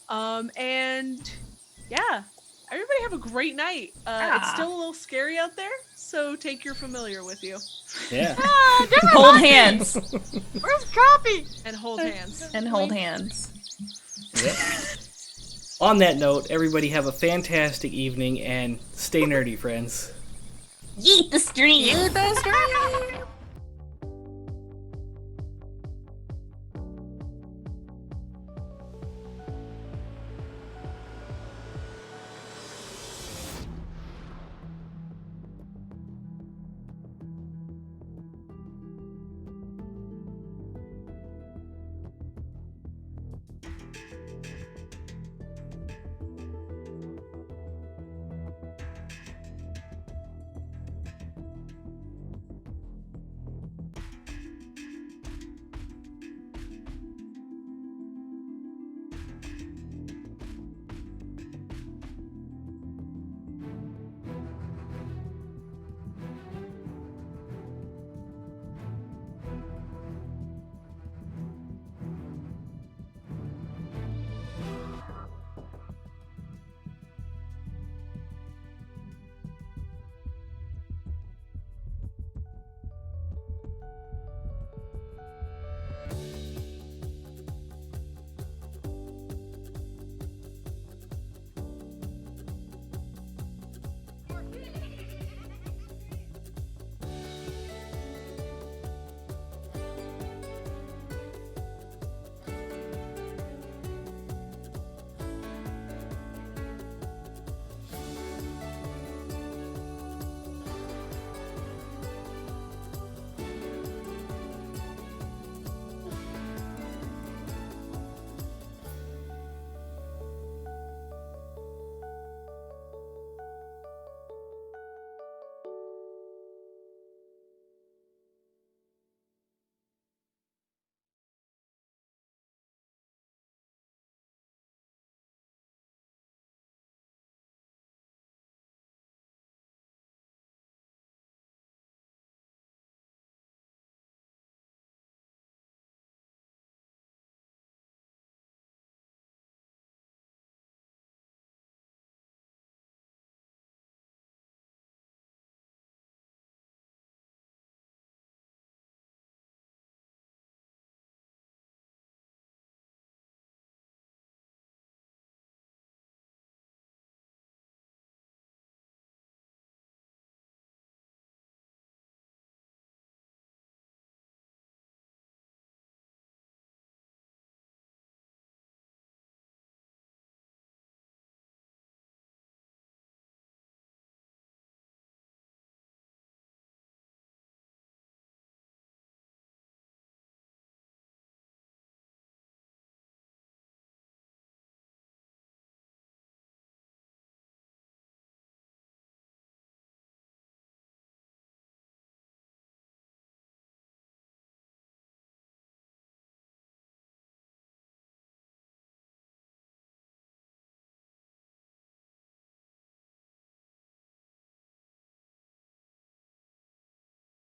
And yeah, everybody have a great night. It's still a little scary out there, so take your familiar with you. Yeah. Hold hands. Where's copy? And hold hands. And hold hands. Yep. On that note, everybody have a fantastic evening and stay nerdy, friends. Yeet the stream. You the stream.